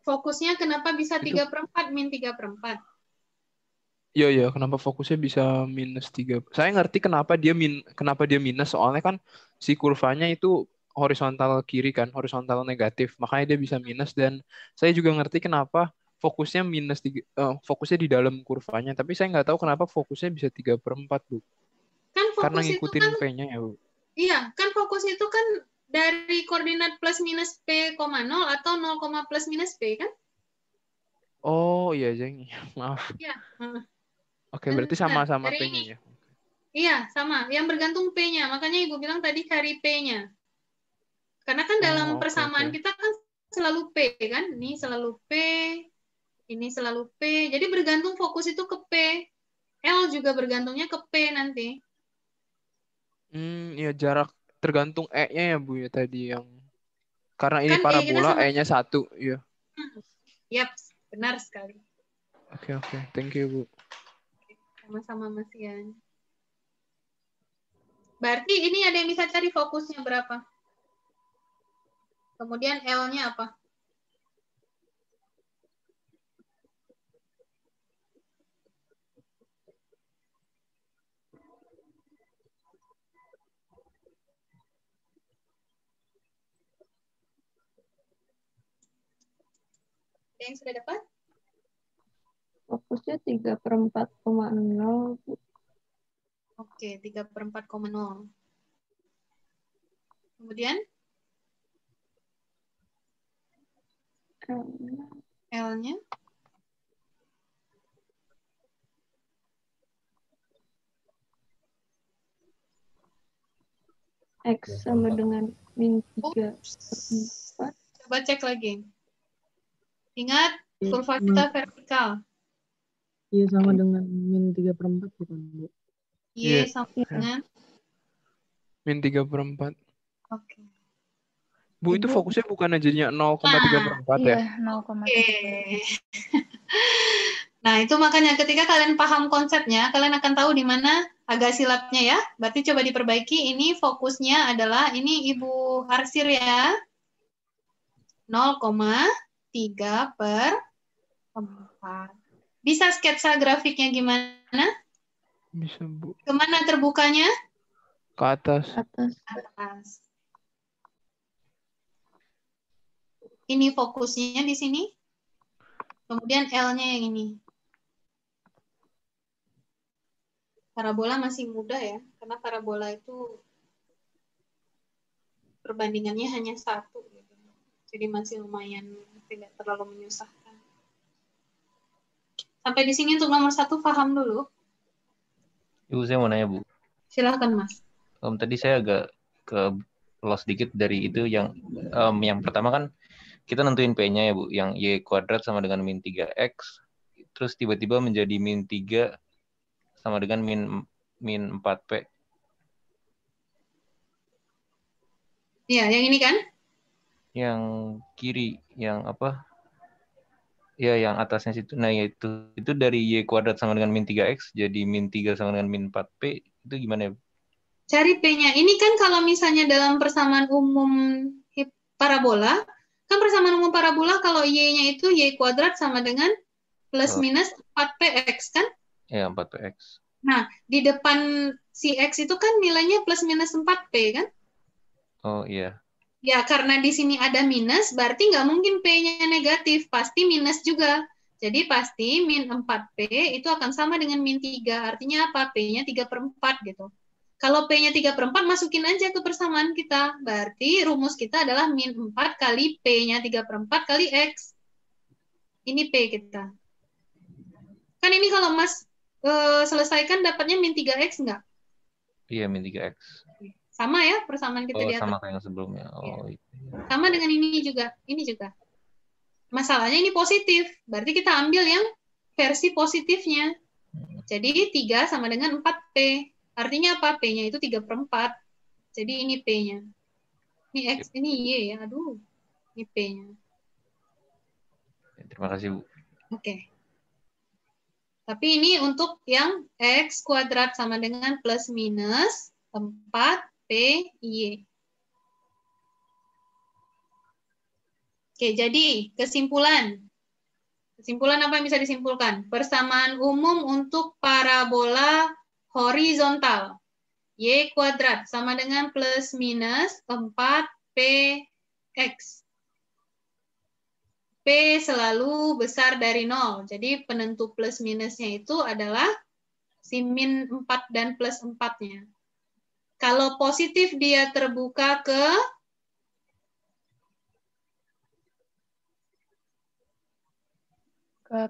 Fokusnya kenapa bisa Itu 3/4, min 3/4? iya, kenapa fokusnya bisa -3? Saya ngerti kenapa dia minus, soalnya kan si kurvanya itu horizontal kiri kan, horizontal negatif, makanya dia bisa minus. Dan saya juga ngerti kenapa fokusnya fokusnya di dalam kurvanya, tapi saya nggak tahu kenapa fokusnya bisa 3/4, Bu. Kan Karena fokus itu ngikutin kan, P-nya ya, Bu. iya, kan fokus itu kan dari koordinat plus minus P, 0 atau 0, plus minus P kan? Oh iya, Jeng. Maaf. Iya. Oke, berarti sama-sama Dari P-nya ini. ya. Iya, sama. Yang bergantung P-nya. Makanya Ibu bilang tadi cari P-nya. Karena kan dalam persamaan kita kan selalu P kan? Ini selalu P, ini selalu P. Jadi bergantung fokus itu ke P. L juga bergantungnya ke P nanti. Iya, jarak tergantung E-nya ya, Bu, ya tadi yang karena ini Kan parabola E-nya 1, iya. Yap, benar sekali. Oke. Thank you, Bu. Sama-sama Mas Ian. Berarti ini ada yang bisa cari fokusnya berapa? Kemudian L-nya apa? Ada yang sudah dapat? Fokusnya 3/4,0. Oke, 3/4,0. Kemudian L-nya? X sama dengan min 3/4. Coba cek lagi. Ingat, kurva kita vertikal. Iya, sama dengan min 3/4 bukan, Bu? Iya, sama dengan min 3/4. Oke. Bu, itu fokusnya bukan jadinya 0,3/4 ya? Iya, 0,3. Oke. Nah, itu makanya ketika kalian paham konsepnya, kalian akan tahu di mana agak silapnya ya. Berarti coba diperbaiki. Ini fokusnya adalah, ini Ibu arsir ya. 0,3/4. Bisa sketsa grafiknya gimana? Bisa, Bu. Kemana terbukanya? Ke atas. Atas. Ini fokusnya di sini. Kemudian L-nya yang ini. Parabola masih mudah ya, karena parabola itu perbandingannya hanya 1. Gitu. Jadi masih lumayan tidak terlalu menyusahkan. Sampai di sini untuk nomor 1 paham dulu. Ibu, saya mau nanya, Bu. Silakan, Mas. Tadi saya agak ke loss dikit dari itu yang pertama kan kita nentuin P-nya ya, Bu, yang Y kuadrat sama dengan min 3X, terus tiba-tiba menjadi min 3 sama dengan min 4P. Iya, yang ini kan? Yang kiri, yang apa? Ya, yang atasnya situ. Nah, itu dari Y kuadrat sama dengan min 3X, jadi min 3 sama dengan min 4P, itu gimana ya? Cari P-nya. Ini kan kalau misalnya dalam persamaan umum parabola, kan persamaan umum parabola kalau Y-nya itu Y kuadrat sama dengan plus minus 4PX kan? Ya, 4PX. Nah, di depan Si X itu kan nilainya plus minus 4P kan? Oh iya. Ya, karena di sini ada minus, berarti nggak mungkin P-nya negatif. Pasti minus juga. Jadi pasti min 4P itu akan sama dengan min 3. Artinya apa? P-nya 3/4 gitu. Kalau P-nya 3/4, masukin aja ke persamaan kita. Berarti rumus kita adalah min 4 kali P-nya 3/4 kali X. Ini P kita. Kan ini kalau Mas selesaikan dapatnya min 3X nggak? Iya, min 3X. Sama ya persamaan kita Oh, di atas. sama kayak yang sebelumnya. Oh, iya. Sama dengan ini juga. Ini juga. Masalahnya ini positif. Berarti kita ambil yang versi positifnya. Jadi 3 sama dengan 4P. Artinya apa? P-nya itu 3/4. Jadi ini P-nya. Ini X, ini Y ya. Aduh. Ini P-nya. Terima kasih, Bu. Oke. Tapi ini untuk yang X kuadrat sama dengan plus minus 4PY. Oke, jadi kesimpulan. Kesimpulan apa yang bisa disimpulkan? Persamaan umum untuk parabola horizontal. Y kuadrat sama dengan plus minus 4PX. P selalu besar dari 0. Jadi penentu plus minusnya itu adalah si min 4 dan plus 4-nya. Kalau positif dia terbuka ke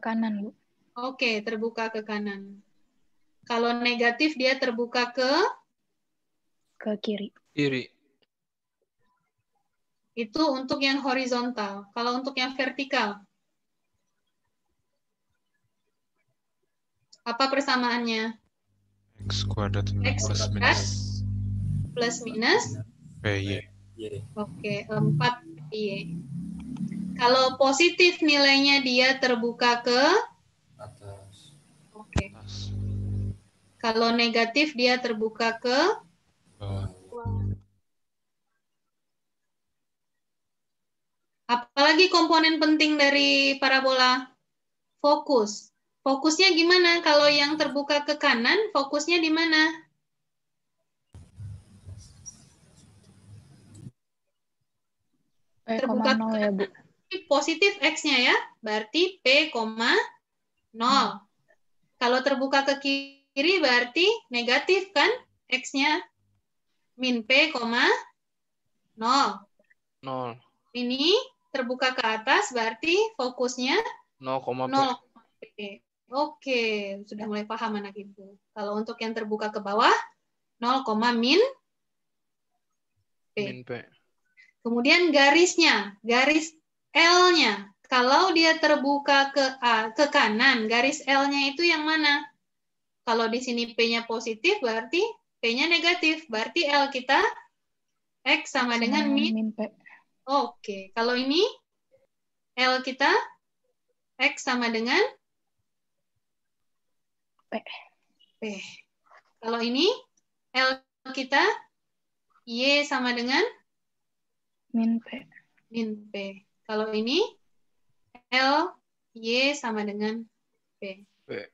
kanan, Bu. Oke, terbuka ke kanan. Kalau negatif dia terbuka ke kiri. Kiri. Itu untuk yang horizontal. Kalau untuk yang vertikal, apa persamaannya? X kuadrat X plus kuadrat minus plus minus PY. Oke, 4Y. Kalau positif nilainya dia terbuka ke Atas. Oke. Kalau negatif dia terbuka ke Bawah. Apalagi komponen penting dari parabola? Fokus. Fokusnya gimana? Kalau yang terbuka ke kanan, fokusnya di mana? Terbuka ke 0 ya, Bu. positif X-nya ya, berarti P, 0. Kalau terbuka ke kiri berarti negatif kan X-nya, min P, 0. 0. Ini terbuka ke atas berarti fokusnya 0,P. 0,P. Oke, sudah mulai paham anak ibu. Kalau untuk yang terbuka ke bawah 0, min P. Min P. Kemudian garisnya, garis L-nya. Kalau dia terbuka ke kanan, garis L-nya itu yang mana? Kalau di sini P-nya positif, berarti P-nya negatif. Berarti L kita X sama dengan min P. Oke, kalau ini L kita X sama dengan P. Kalau ini L kita Y sama dengan min P. Kalau ini L, Y sama dengan P.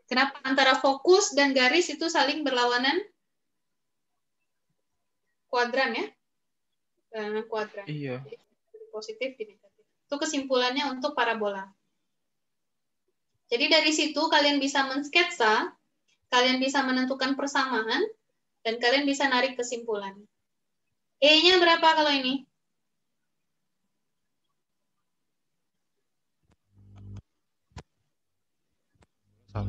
Kenapa antara fokus dan garis itu saling berlawanan? Kuadran ya? Kuadran. Iya. Jadi, positif di negatif. Itu kesimpulannya untuk parabola. Jadi dari situ kalian bisa mensketsa, kalian bisa menentukan persamaan, dan kalian bisa narik kesimpulan. E-nya berapa kalau ini? 1.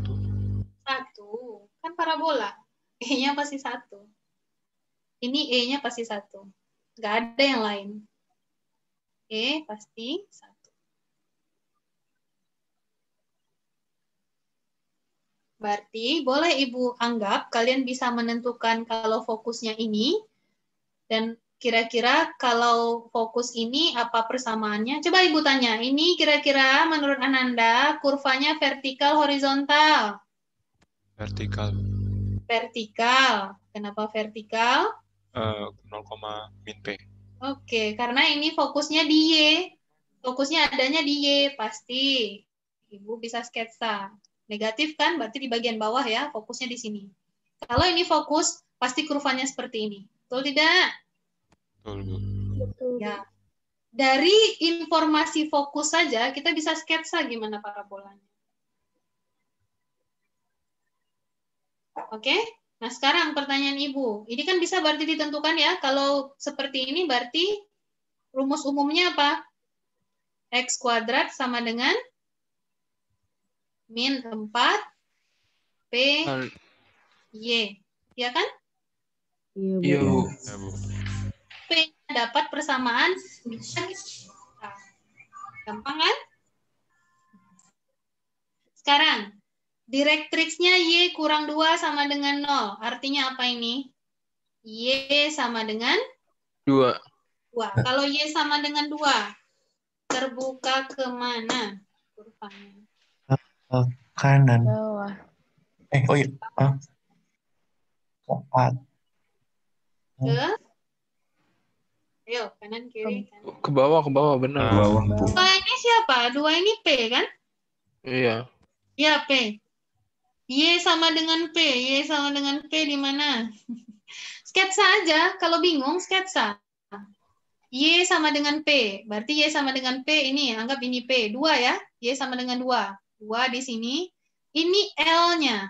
Kan parabola. E-nya pasti 1. Ini E-nya pasti 1. Nggak ada yang lain. E pasti 1. Berarti boleh Ibu anggap kalian bisa menentukan kalau fokusnya ini, dan kira-kira kalau fokus ini apa persamaannya? Coba Ibu tanya, ini kira-kira menurut Ananda kurvanya vertikal horizontal? Vertikal. Vertikal. Kenapa vertikal? 0, min P. Oke, karena ini fokusnya di Y. Fokusnya adanya di Y, pasti. Ibu bisa sketsa. Negatif kan, berarti di bagian bawah ya, fokusnya di sini. Kalau ini fokus pasti kurvanya seperti ini. Betul tidak? Betul, Bu. Betul. Ya. Dari informasi fokus saja kita bisa sketsa gimana parabolanya. Oke? Nah, sekarang pertanyaan Ibu. Ini kan bisa berarti ditentukan ya. Kalau seperti ini berarti rumus umumnya apa? X kuadrat sama dengan min 4 P Y. Ya kan? Iya, Bu. Iya, Bu. Ya, Bu. P dapat persamaan. Nah, gampang kan? Sekarang, direktriksnya Y kurang 2 sama dengan 0. Artinya apa ini? Y sama dengan 2. 2. Kalau Y sama dengan 2, terbuka kemana kurvanya? Kanan. Bawah. Oh iya. Keempat. Ke? Ayo, kanan, kiri. Kanan. Ke bawah, benar. Bawah, Bu. 2 ini siapa? 2 ini P kan? Iya. Ya, P. Y sama dengan P. Y sama dengan P di mana? Sketsa aja. Kalau bingung, sketsa. Y sama dengan P. Berarti Y sama dengan P ini. Anggap ini P. 2 ya. Y sama dengan 2. 2 di sini. Ini L-nya.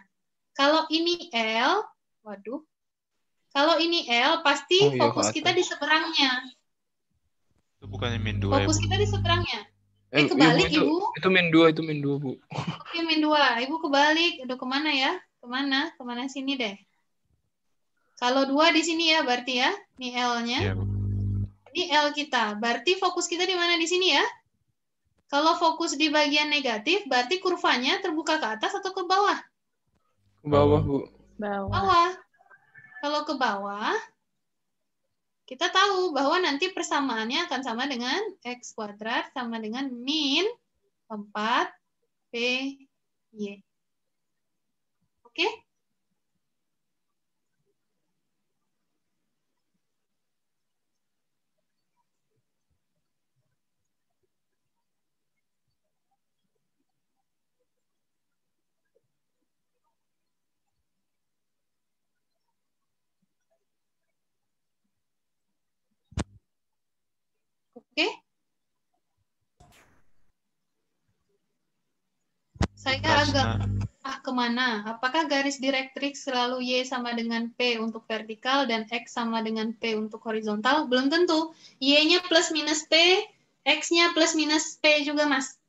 Kalau ini L, waduh. Kalau ini L, pasti Oh, iya, fokus ke kita atas. di seberangnya. Itu bukannya min 2 ya, Fokus Bu? kita di seberangnya. Iya, Kebalik, Bu, Ibu. itu min 2, Bu. Oke, min 2. Ibu kebalik. Aduh, kemana ya? Kemana? Kemana sini deh. Kalau 2 di sini ya, berarti ya. Ini L-nya. Iya, Bu. Ini L kita. Berarti fokus kita di mana di sini ya? Kalau fokus di bagian negatif, berarti kurvanya terbuka ke atas atau ke bawah? Ke bawah, Bu. Bawah. Bawah. Kalau ke bawah, kita tahu bahwa nanti persamaannya akan sama dengan X kuadrat sama dengan min 4 P Y. Oke? Oke? Saya agak kemana? Apakah garis direktriks selalu Y sama dengan P untuk vertikal dan X sama dengan P untuk horizontal? Belum tentu. Y-nya plus minus P, X-nya plus minus P juga, Mas.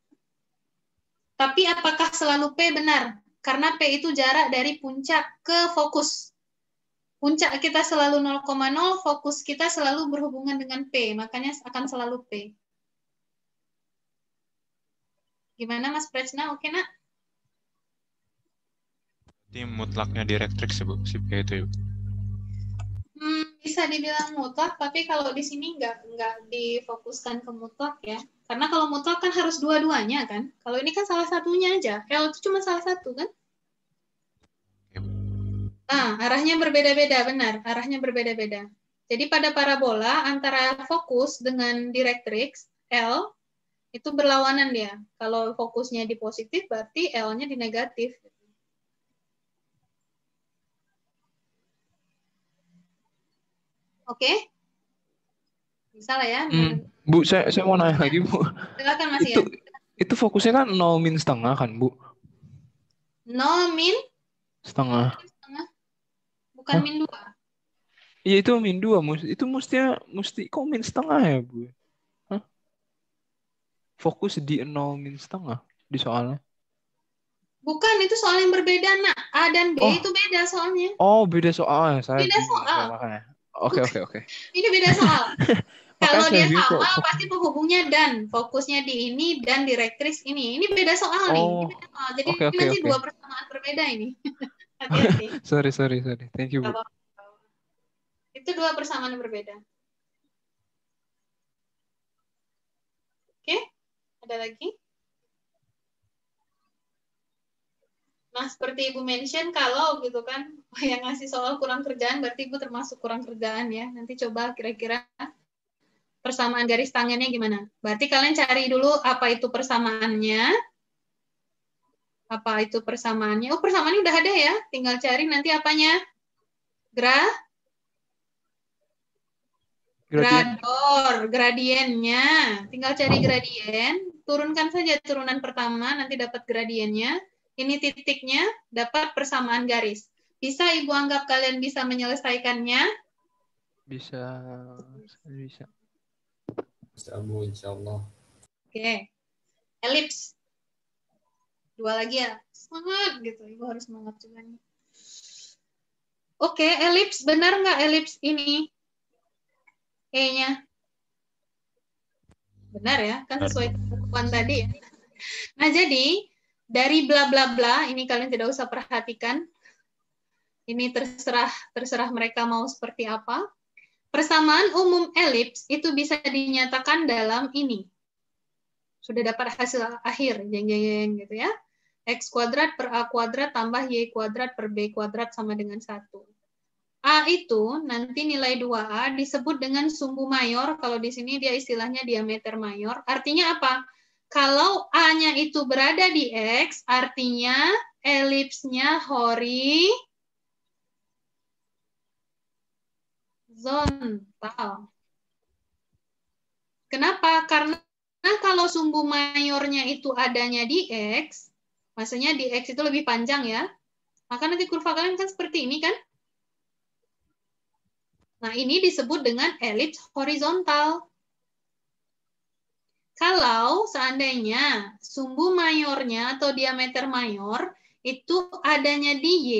Tapi apakah selalu P benar? Karena P itu jarak dari puncak ke fokus. Puncak kita selalu 0,0, fokus kita selalu berhubungan dengan P, makanya akan selalu P. Gimana Mas Prechna? Oke, Nak? Ini mutlaknya direktriks ya, Bu, si P itu ya, Bu. Bisa dibilang mutlak, tapi kalau di sini nggak difokuskan ke mutlak ya. Karena kalau mutlak kan harus dua-duanya kan. Kalau ini kan salah satunya aja. L itu cuma salah satu kan. Nah, arahnya berbeda-beda, benar. Arahnya berbeda-beda. Jadi pada parabola antara fokus dengan direktriks L itu berlawanan dia. Kalau fokusnya di positif, berarti L-nya di negatif. Oke? Bisa lah ya. Bu, saya mau nanya lagi, Bu. Silakan Mas Ian. Itu fokusnya kan 0 min setengah kan, Bu? 0 min setengah. Bukan min 2. Iya, itu min 2. Itu mesti kok min setengah ya, Bu? Hah? Fokus di 0 min setengah di soalnya. Bukan, itu soal yang berbeda, Nak. A dan B itu beda soalnya. Oh, beda soal. Beda soal. Makanya. Oke. Ini beda soal. Kalau dia bingung, sama, pasti penghubungnya dan. Fokusnya di ini dan direktriks ini. Ini beda soal nih. Ini beda soal. Jadi nanti dua persamaan berbeda ini. Hati-hati. Sorry. Thank you, Bu. Itu dua persamaan yang berbeda. Oke? Ada lagi? Nah, seperti Ibu mention, kalau gitu kan, yang ngasih soal kurang kerjaan, berarti Ibu termasuk kurang kerjaan ya. Nanti coba kira-kira persamaan garis tangannya gimana. Berarti kalian cari dulu apa itu persamaannya. Apa itu persamaannya. Oh, persamaannya udah ada ya. Tinggal cari nanti apanya. gradiennya. Tinggal cari gradien, turunkan saja turunan pertama, nanti dapat gradiennya. Ini titiknya, dapat persamaan garis. Bisa Ibu anggap kalian bisa menyelesaikannya? Bisa. Bisa, Bu, insya Allah. Oke. Elips. 2 lagi ya. Semangat gitu. Ibu harus semangat juga nih. Oke, elips. Benar nggak elips ini? E-nya. Benar ya? Kan sesuai ketentuan tadi ya. Nah, jadi dari bla bla bla, ini kalian tidak usah perhatikan. Ini terserah mereka mau seperti apa. Persamaan umum elips itu bisa dinyatakan dalam ini. Sudah dapat hasil akhir, jeng-jeng gitu ya. X kuadrat per A kuadrat tambah Y kuadrat per B kuadrat sama dengan 1. A itu nanti nilai 2A disebut dengan sumbu mayor. Kalau di sini dia istilahnya diameter mayor. Artinya apa? Kalau A-nya itu berada di X, artinya elipsnya horizontal. Kenapa? Karena kalau sumbu mayornya itu adanya di X, maksudnya di X itu lebih panjang ya, maka nanti kurva kalian kan seperti ini kan? Nah, ini disebut dengan elips horizontal. Kalau seandainya sumbu mayornya atau diameter mayor itu adanya di Y,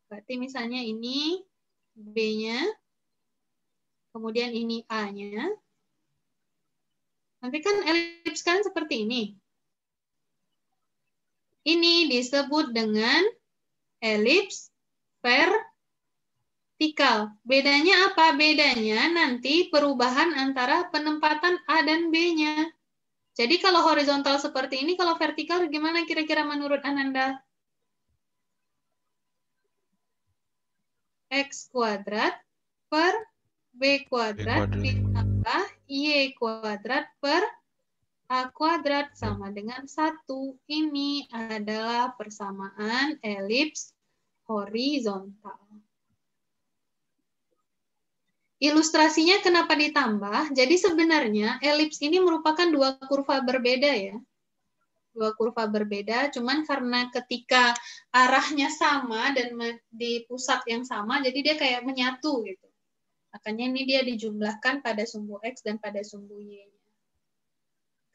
berarti misalnya ini B-nya, kemudian ini A-nya, nanti kan elips kan seperti ini. Ini disebut dengan elips vertikal. Bedanya apa? Bedanya nanti perubahan antara penempatan A dan B-nya. Jadi kalau horizontal seperti ini, kalau vertikal gimana kira-kira menurut Ananda? X kuadrat per B kuadrat ditambah Y kuadrat per A kuadrat sama dengan 1. Ini adalah persamaan elips horizontal. Ilustrasinya kenapa ditambah? Jadi sebenarnya elips ini merupakan 2 kurva berbeda ya. 2 kurva berbeda, cuman karena ketika arahnya sama dan di pusat yang sama, jadi dia kayak menyatu gitu. Makanya ini dia dijumlahkan pada sumbu X dan pada sumbu Y-nya.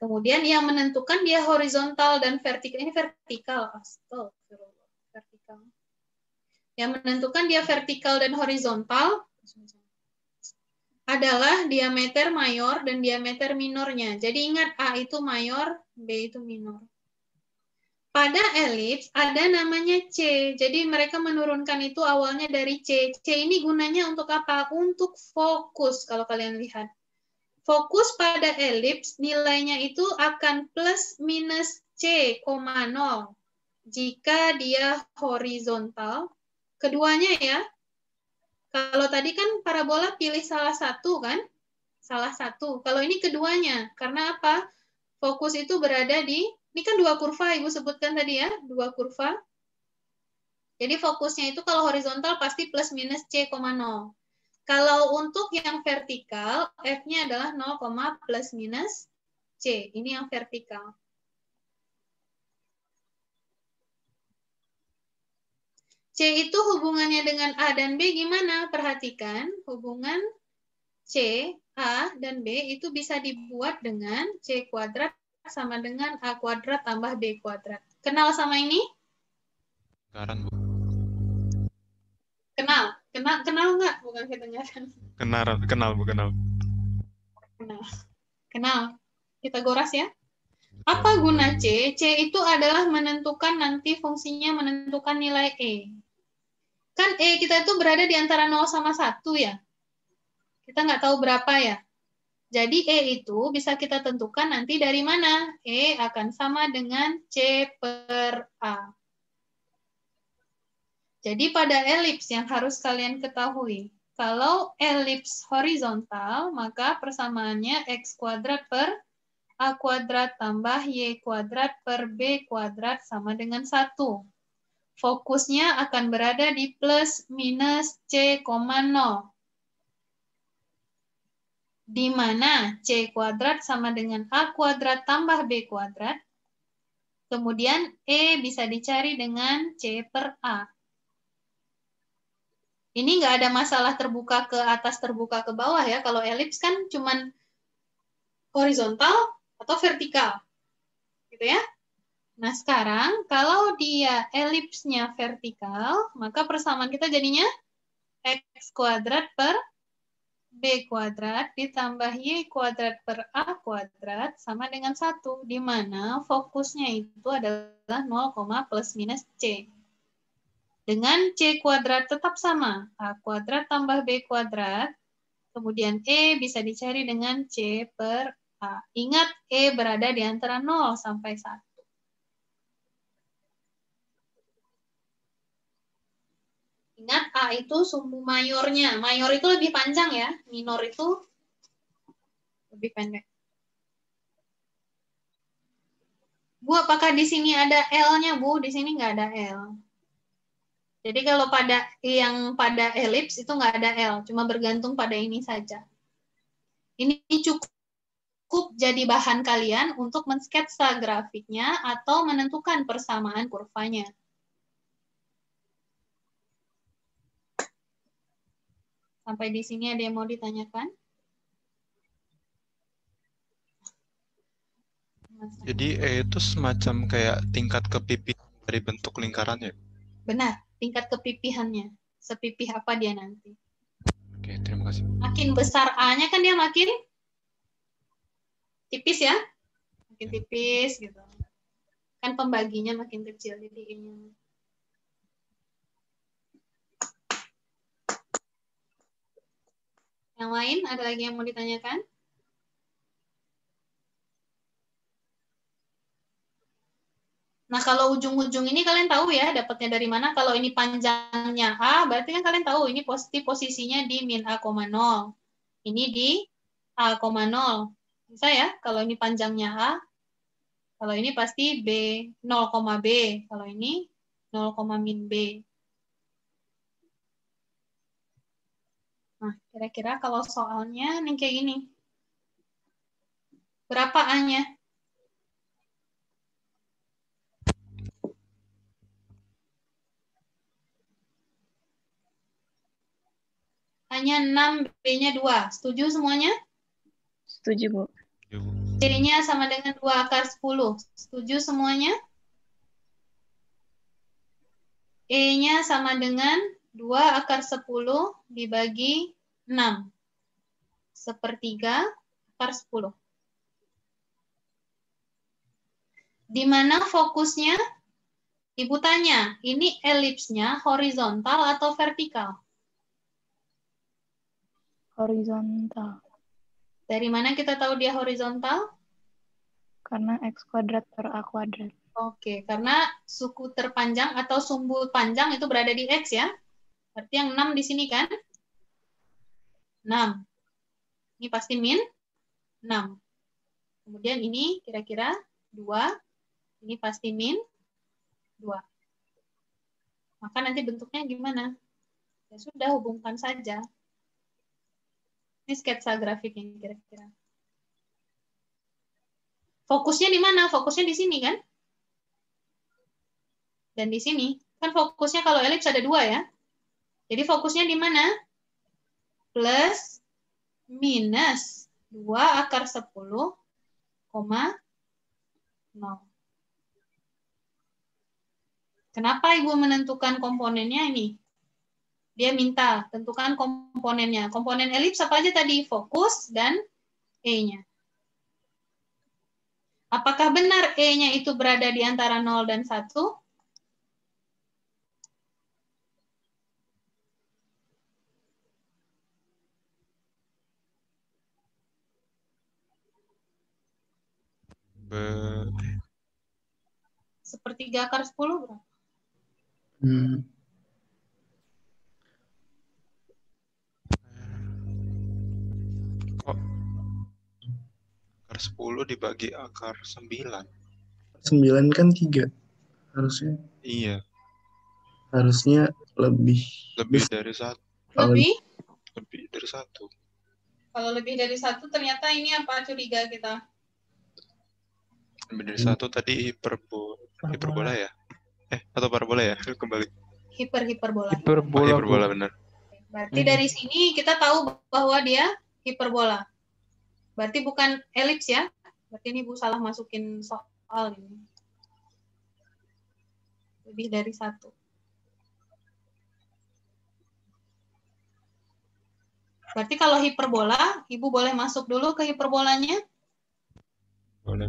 Kemudian yang menentukan dia horizontal dan vertikal. Ini vertikal. Astagfirullah. Vertikal. Yang menentukan dia vertikal dan horizontal adalah diameter mayor dan diameter minornya. Jadi ingat A itu mayor, B itu minor. Pada elips ada namanya C. Jadi mereka menurunkan itu awalnya dari C. C ini gunanya untuk apa? Untuk fokus kalau kalian lihat. Fokus pada elips nilainya itu akan plus minus C,0 jika dia horizontal. Keduanya ya. Kalau tadi kan parabola pilih salah satu kan? Salah satu. Kalau ini keduanya. Karena apa? Fokus itu berada di, ini kan 2 kurva Ibu sebutkan tadi ya, 2 kurva. Jadi fokusnya itu kalau horizontal pasti plus minus C,0. Kalau untuk yang vertikal, F-nya adalah 0, plus minus C. Ini yang vertikal. C itu hubungannya dengan A dan B gimana? Perhatikan, hubungan C, A, dan B itu bisa dibuat dengan C kuadrat sama dengan A kuadrat tambah B kuadrat. Kenal sama ini? Kedengaran, Bu. Kenal nggak? Bukan kedengaran. Kenal, Bu, kenal. Kenal. Pitagoras ya? Apa guna C? C itu adalah menentukan nanti fungsinya menentukan nilai E. Kan E kita itu berada di antara 0 sama 1 ya. Kita nggak tahu berapa ya. Jadi E itu bisa kita tentukan nanti dari mana. E akan sama dengan C per A. Jadi pada elips yang harus kalian ketahui, kalau elips horizontal, maka persamaannya X kuadrat per A kuadrat tambah Y kuadrat per B kuadrat sama dengan 1. fokusnya akan berada di plus minus C, 0. Di mana C kuadrat sama dengan A kuadrat tambah B kuadrat. Kemudian E bisa dicari dengan C per A. Ini nggak ada masalah terbuka ke atas, terbuka ke bawah ya. Kalau elips kan cuman horizontal atau vertikal. Gitu ya. Nah sekarang kalau dia elipsnya vertikal, maka persamaan kita jadinya X kuadrat per B kuadrat ditambah Y kuadrat per A kuadrat sama dengan 1, di mana fokusnya itu adalah 0, plus minus C. Dengan C kuadrat tetap sama, A kuadrat tambah B kuadrat, kemudian E bisa dicari dengan C per A. Ingat, E berada di antara 0 sampai 1. Ingat, A itu sumbu mayornya. Mayor itu lebih panjang ya. Minor itu lebih pendek. Bu, apakah di sini ada L-nya, Bu? Di sini nggak ada L. Jadi kalau pada elips itu nggak ada L. Cuma bergantung pada ini saja. Ini cukup jadi bahan kalian untuk mensketsa grafiknya atau menentukan persamaan kurvanya. Sampai di sini ada yang mau ditanyakan? Jadi E itu semacam kayak tingkat kepipihan dari bentuk lingkaran ya? Benar, tingkat kepipihannya. Sepipih apa dia nanti. Oke, terima kasih. Makin besar A-nya kan dia makin tipis ya. Makin tipis gitu. Kan pembaginya makin kecil, jadi E-nya. Yang lain, ada lagi yang mau ditanyakan? Nah, kalau ujung-ujung ini kalian tahu ya, dapatnya dari mana. Kalau ini panjangnya A, berarti kan kalian tahu ini posisinya di min A, 0. Ini di A, 0. Bisa ya, kalau ini panjangnya A, kalau ini pasti B, 0, B. Kalau ini 0, min B. Nah, kira-kira kalau soalnya nih kayak gini. Berapa A-nya? A-nya 6, B-nya 2. Setuju semuanya? Setuju, Bu. Cirinya sama dengan 2 akar 10. Setuju semuanya? E-nya sama dengan 2 akar 10 dibagi 6. 1/3 akar 10. Di mana fokusnya? Ibu tanya, ini elipsnya horizontal atau vertikal? Horizontal. Dari mana kita tahu dia horizontal? Karena X kuadrat per A kuadrat. Oke, karena suku terpanjang atau sumbu panjang itu berada di X ya. Berarti yang 6 di sini kan? 6. Ini pasti min 6. Kemudian ini kira-kira 2. Ini pasti min 2. Maka nanti bentuknya gimana? Ya sudah, hubungkan saja. Ini sketsa grafiknya kira-kira. Fokusnya di mana? Fokusnya di sini kan? Dan di sini. Kan fokusnya kalau elips ada 2 ya. Jadi fokusnya di mana? Plus minus 2 akar 10, 0. Kenapa Ibu menentukan komponennya ini? Dia minta tentukan komponennya. Komponen elips apa aja tadi? Fokus dan E-nya. Apakah benar E-nya itu berada di antara 0 dan 1? Sepertiga akar 10 berapa? Kok akar 10 dibagi akar 9? 9 kan 3 harusnya. Iya. Harusnya lebih dari satu. Lebih? Lebih dari satu. Kalau lebih dari satu ternyata ini apa curiga kita? Lebih dari satu tadi hiperbola ya? Atau parabola ya? Kembali. Hiperbola. Hiperbola benar. Berarti dari sini kita tahu bahwa dia hiperbola. Berarti bukan elips ya? Berarti ini Bu salah masukin soal ini. Lebih dari satu. Berarti kalau hiperbola, Ibu boleh masuk dulu ke hiperbolanya? Boleh.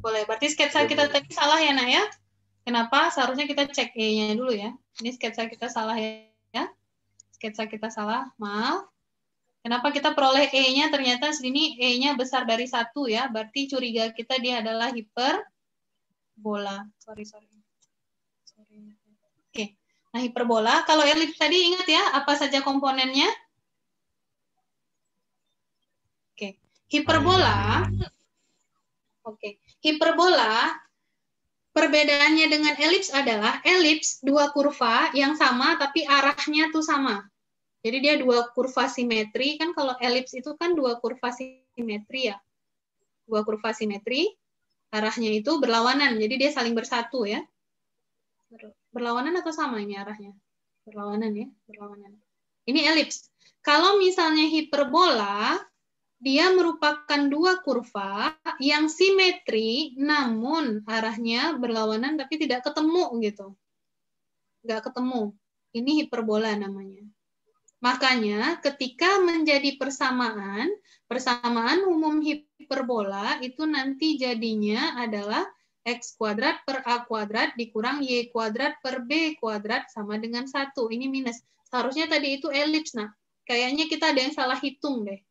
Boleh. Berarti sketsa kita tadi salah ya, Nak ya? Kenapa? Seharusnya kita cek E-nya dulu ya. Ini sketsa kita salah ya. Sketsa kita salah, maaf. Kenapa kita peroleh E-nya? Ternyata sini E-nya besar dari 1 ya. Berarti curiga kita dia adalah hiperbola. Sorry. Oke. Nah, hiperbola. Kalau elips tadi ingat ya, apa saja komponennya? Oke. Hiperbola. Oke. Hiperbola, perbedaannya dengan elips adalah elips dua kurva yang sama tapi arahnya tuh sama. Jadi dia dua kurva simetri, kan kalau elips itu kan dua kurva simetri ya. Dua kurva simetri, arahnya itu berlawanan, jadi dia saling bersatu ya. Berlawanan atau sama ini arahnya? Berlawanan ya, berlawanan. Ini elips. Kalau misalnya hiperbola, dia merupakan dua kurva yang simetri, namun arahnya berlawanan tapi tidak ketemu gitu. Nggak ketemu. Ini hiperbola namanya. Makanya ketika menjadi persamaan umum hiperbola itu nanti jadinya adalah X kuadrat per A kuadrat dikurang Y kuadrat per B kuadrat sama dengan 1. Ini minus. Seharusnya tadi itu elips, nah. Kayaknya kita ada yang salah hitung deh.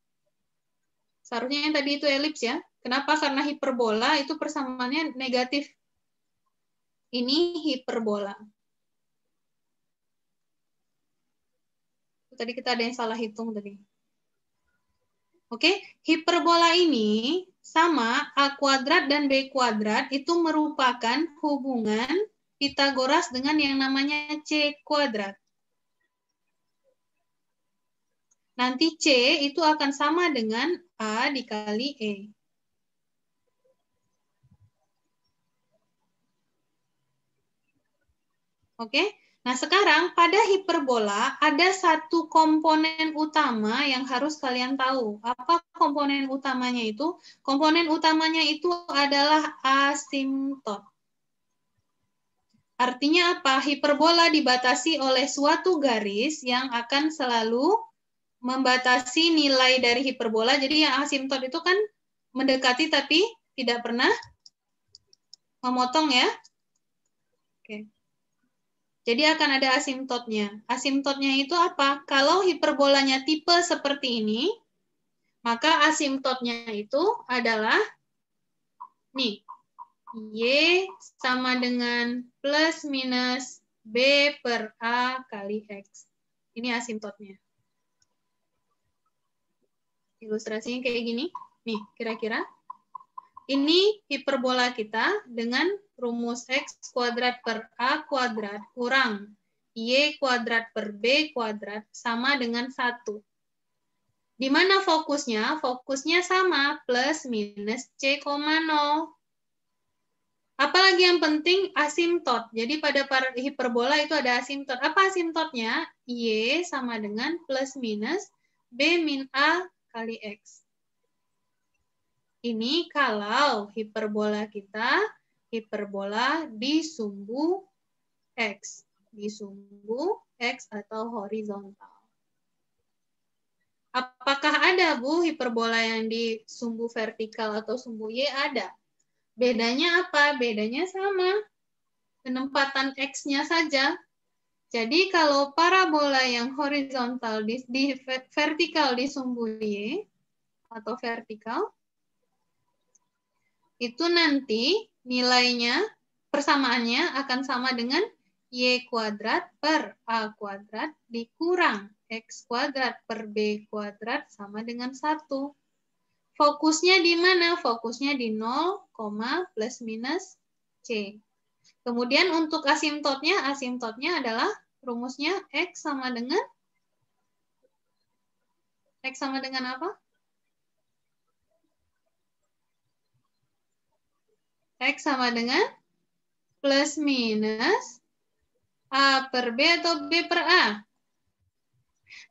Seharusnya yang tadi itu elips ya. Kenapa? Karena hiperbola itu persamaannya negatif. Ini hiperbola. Tadi kita ada yang salah hitung tadi. Oke, hiperbola ini sama A kuadrat dan B kuadrat itu merupakan hubungan Pitagoras dengan yang namanya C kuadrat. Nanti C itu akan sama dengan A dikali E. Oke, nah sekarang pada hiperbola ada satu komponen utama yang harus kalian tahu. Apa komponen utamanya itu? Komponen utamanya itu adalah asimtot. Artinya apa? Hiperbola dibatasi oleh suatu garis yang akan selalu membatasi nilai dari hiperbola. Jadi yang asimtot itu kan mendekati tapi tidak pernah memotong ya. Oke. Jadi akan ada asimtotnya. Asimtotnya itu apa? Kalau hiperbolanya tipe seperti ini, maka asimtotnya itu adalah nih, Y sama dengan plus minus B per A kali X. Ini asimtotnya. Ilustrasinya kayak gini. Nih, kira-kira. Ini hiperbola kita dengan rumus X kuadrat per A kuadrat kurang Y kuadrat per B kuadrat sama dengan 1. Di mana fokusnya? Fokusnya sama, plus minus C, 0. Apalagi yang penting? Asimtot. Jadi pada hiperbola itu ada asimtot. Apa asimtotnya? Y sama dengan plus minus B min A kali X. Ini kalau hiperbola kita, hiperbola di sumbu X. Di sumbu X atau horizontal. Apakah ada, Bu, hiperbola yang di sumbu vertikal atau sumbu Y? Ada. Bedanya apa? Bedanya sama. Penempatan X-nya saja. Jadi kalau parabola yang horizontal di vertikal di sumbu Y atau vertikal, itu nanti nilainya, persamaannya akan sama dengan Y kuadrat per A kuadrat dikurang X kuadrat per B kuadrat sama dengan 1. Fokusnya di mana? Fokusnya di 0, plus minus C. Kemudian untuk asimtotnya adalah rumusnya X sama dengan apa? X sama dengan plus minus A per B atau B per A.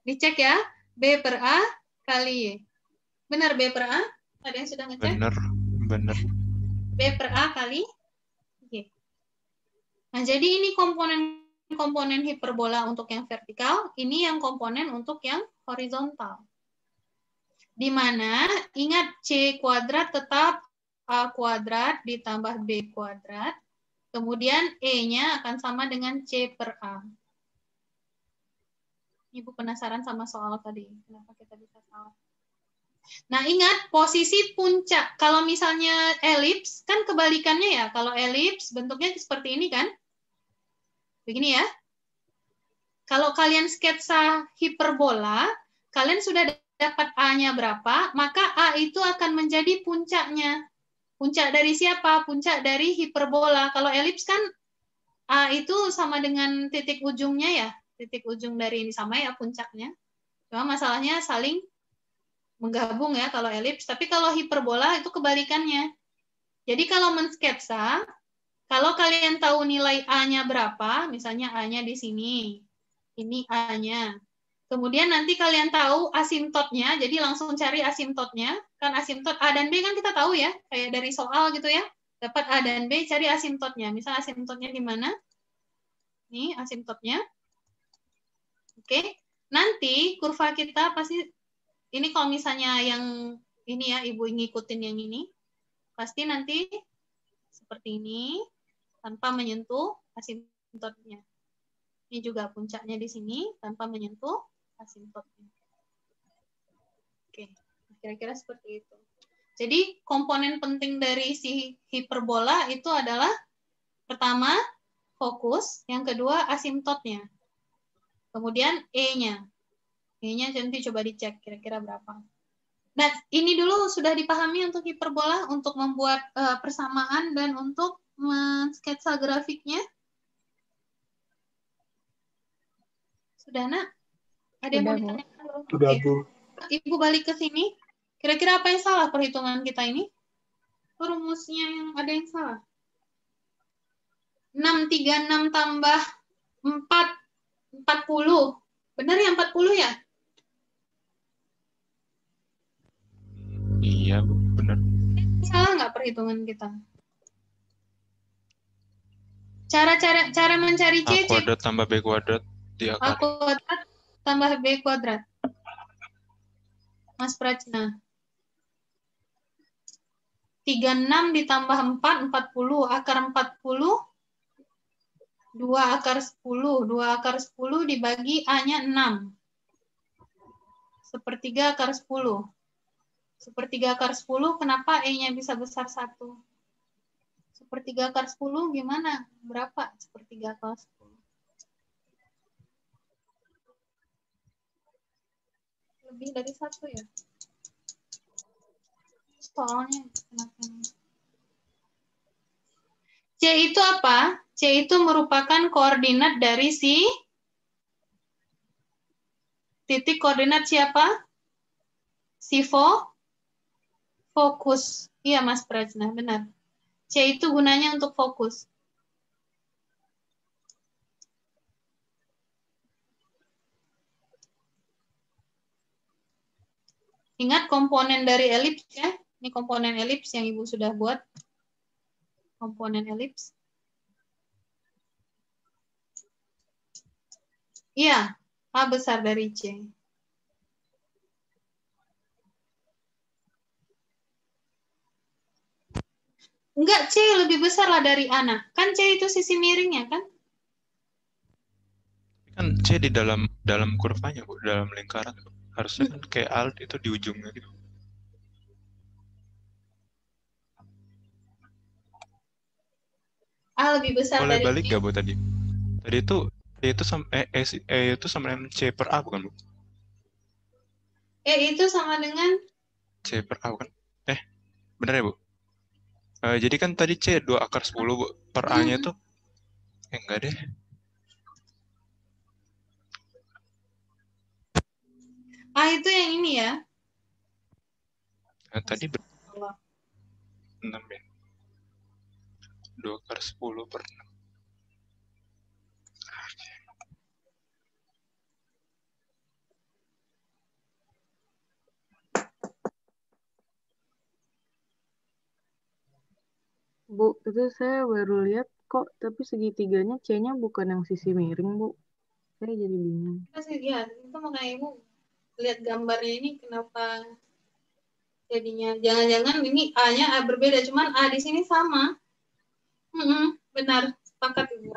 Dicek ya, B per A kali Y. Benar B per A? Ada yang sudah ngecek? Benar. B per A kali Y. Nah, jadi ini komponen hiperbola untuk yang vertikal, ini yang komponen untuk yang horizontal. Di mana, ingat C kuadrat tetap A kuadrat ditambah B kuadrat, kemudian E-nya akan sama dengan C per A. Ibu penasaran sama soal tadi, kenapa kita bisa salah? Nah, ingat posisi puncak. Kalau misalnya elips, kan kebalikannya ya. Kalau elips bentuknya seperti ini kan? Begini ya. Kalau kalian sketsa hiperbola, kalian sudah dapat A-nya berapa, maka A itu akan menjadi puncaknya. Puncak dari siapa? Puncak dari hiperbola. Kalau elips kan A itu sama dengan titik ujungnya ya. Titik ujung dari ini sama ya puncaknya. Cuma masalahnya saling menggabung ya kalau elips. Tapi kalau hiperbola itu kebalikannya. Jadi kalau mensketsa, kalau kalian tahu nilai A-nya berapa, misalnya A-nya di sini, ini A-nya. Kemudian nanti kalian tahu asimtotnya, jadi langsung cari asimtotnya. Kan asimtot A dan B kan kita tahu ya, kayak dari soal gitu ya. Dapat A dan B, cari asimtotnya. Misal asimtotnya di mana? Nih asimtotnya. Oke, nanti kurva kita pasti, ini kalau misalnya yang ini ya, Ibu ngikutin yang ini, pasti nanti seperti ini, tanpa menyentuh asimtotnya. Ini juga puncaknya di sini, tanpa menyentuh asimtotnya. Oke, kira-kira seperti itu. Jadi komponen penting dari si hiperbola itu adalah, pertama, fokus, yang kedua, asimtotnya. Kemudian E-nya. E-nya nanti coba dicek kira-kira berapa. Nah, ini dulu sudah dipahami untuk hiperbola, untuk membuat persamaan dan untuk mensketsa grafiknya. Sudah, Nak? Ada yang mau ditanyakan? Sudah, Bu. Ibu balik ke sini. Kira-kira apa yang salah perhitungan kita ini? Rumusnya yang ada yang salah. 636 tambah 4. 40. Benar ya 40 ya? Iya, benar. Salah nggak perhitungan kita? Cara mencari C. A kuadrat tambah B kuadrat diakali. A kuadrat tambah B kuadrat. Mas Prajna. 36 ditambah 4, 40. Akar 40. 2 akar 10. 2 akar 10 dibagi A-nya 6. Sepertiga akar 10. Sepertiga akar 10, kenapa E-nya bisa besar 1? Sepertiga akar 10 gimana? Berapa sepertiga akar 10? Lebih dari 1 ya? Soalnya kenapa? C itu apa? C itu merupakan koordinat dari si titik koordinat siapa? Si fokus. Iya, Mas Prajna, benar. C itu gunanya untuk fokus. Ingat komponen dari elips ya. Ini komponen elips yang Ibu sudah buat. Komponen elips. Iya, A besar dari C. Enggak, C lebih besar lah dari A. Nah, kan C itu sisi miringnya kan? Kan C di dalam kurvanya, Bu, dalam lingkaran. Harusnya kan kayak alt itu di ujungnya gitu. A lebih besar Boleh dari balik C. nggak, Bu, tadi? Tadi itu E itu sama dengan C per A, bukan, Bu? E itu sama dengan C per A, bukan? Benar ya, Bu? Jadi kan tadi C 2 akar 10, Bu. Per A-nya itu Enggak deh. A itu yang ini ya. Nah, tadi Allah. 6 ya. 2/10/6. Bu, itu saya baru lihat kok, tapi segitiganya C-nya bukan yang sisi miring, Bu. Saya jadi bingung. Masih lihat, itu makanya Ibu lihat gambarnya ini kenapa jadinya jangan-jangan ini A-nya A berbeda, cuman A di sini sama. Benar, sepakat Ibu.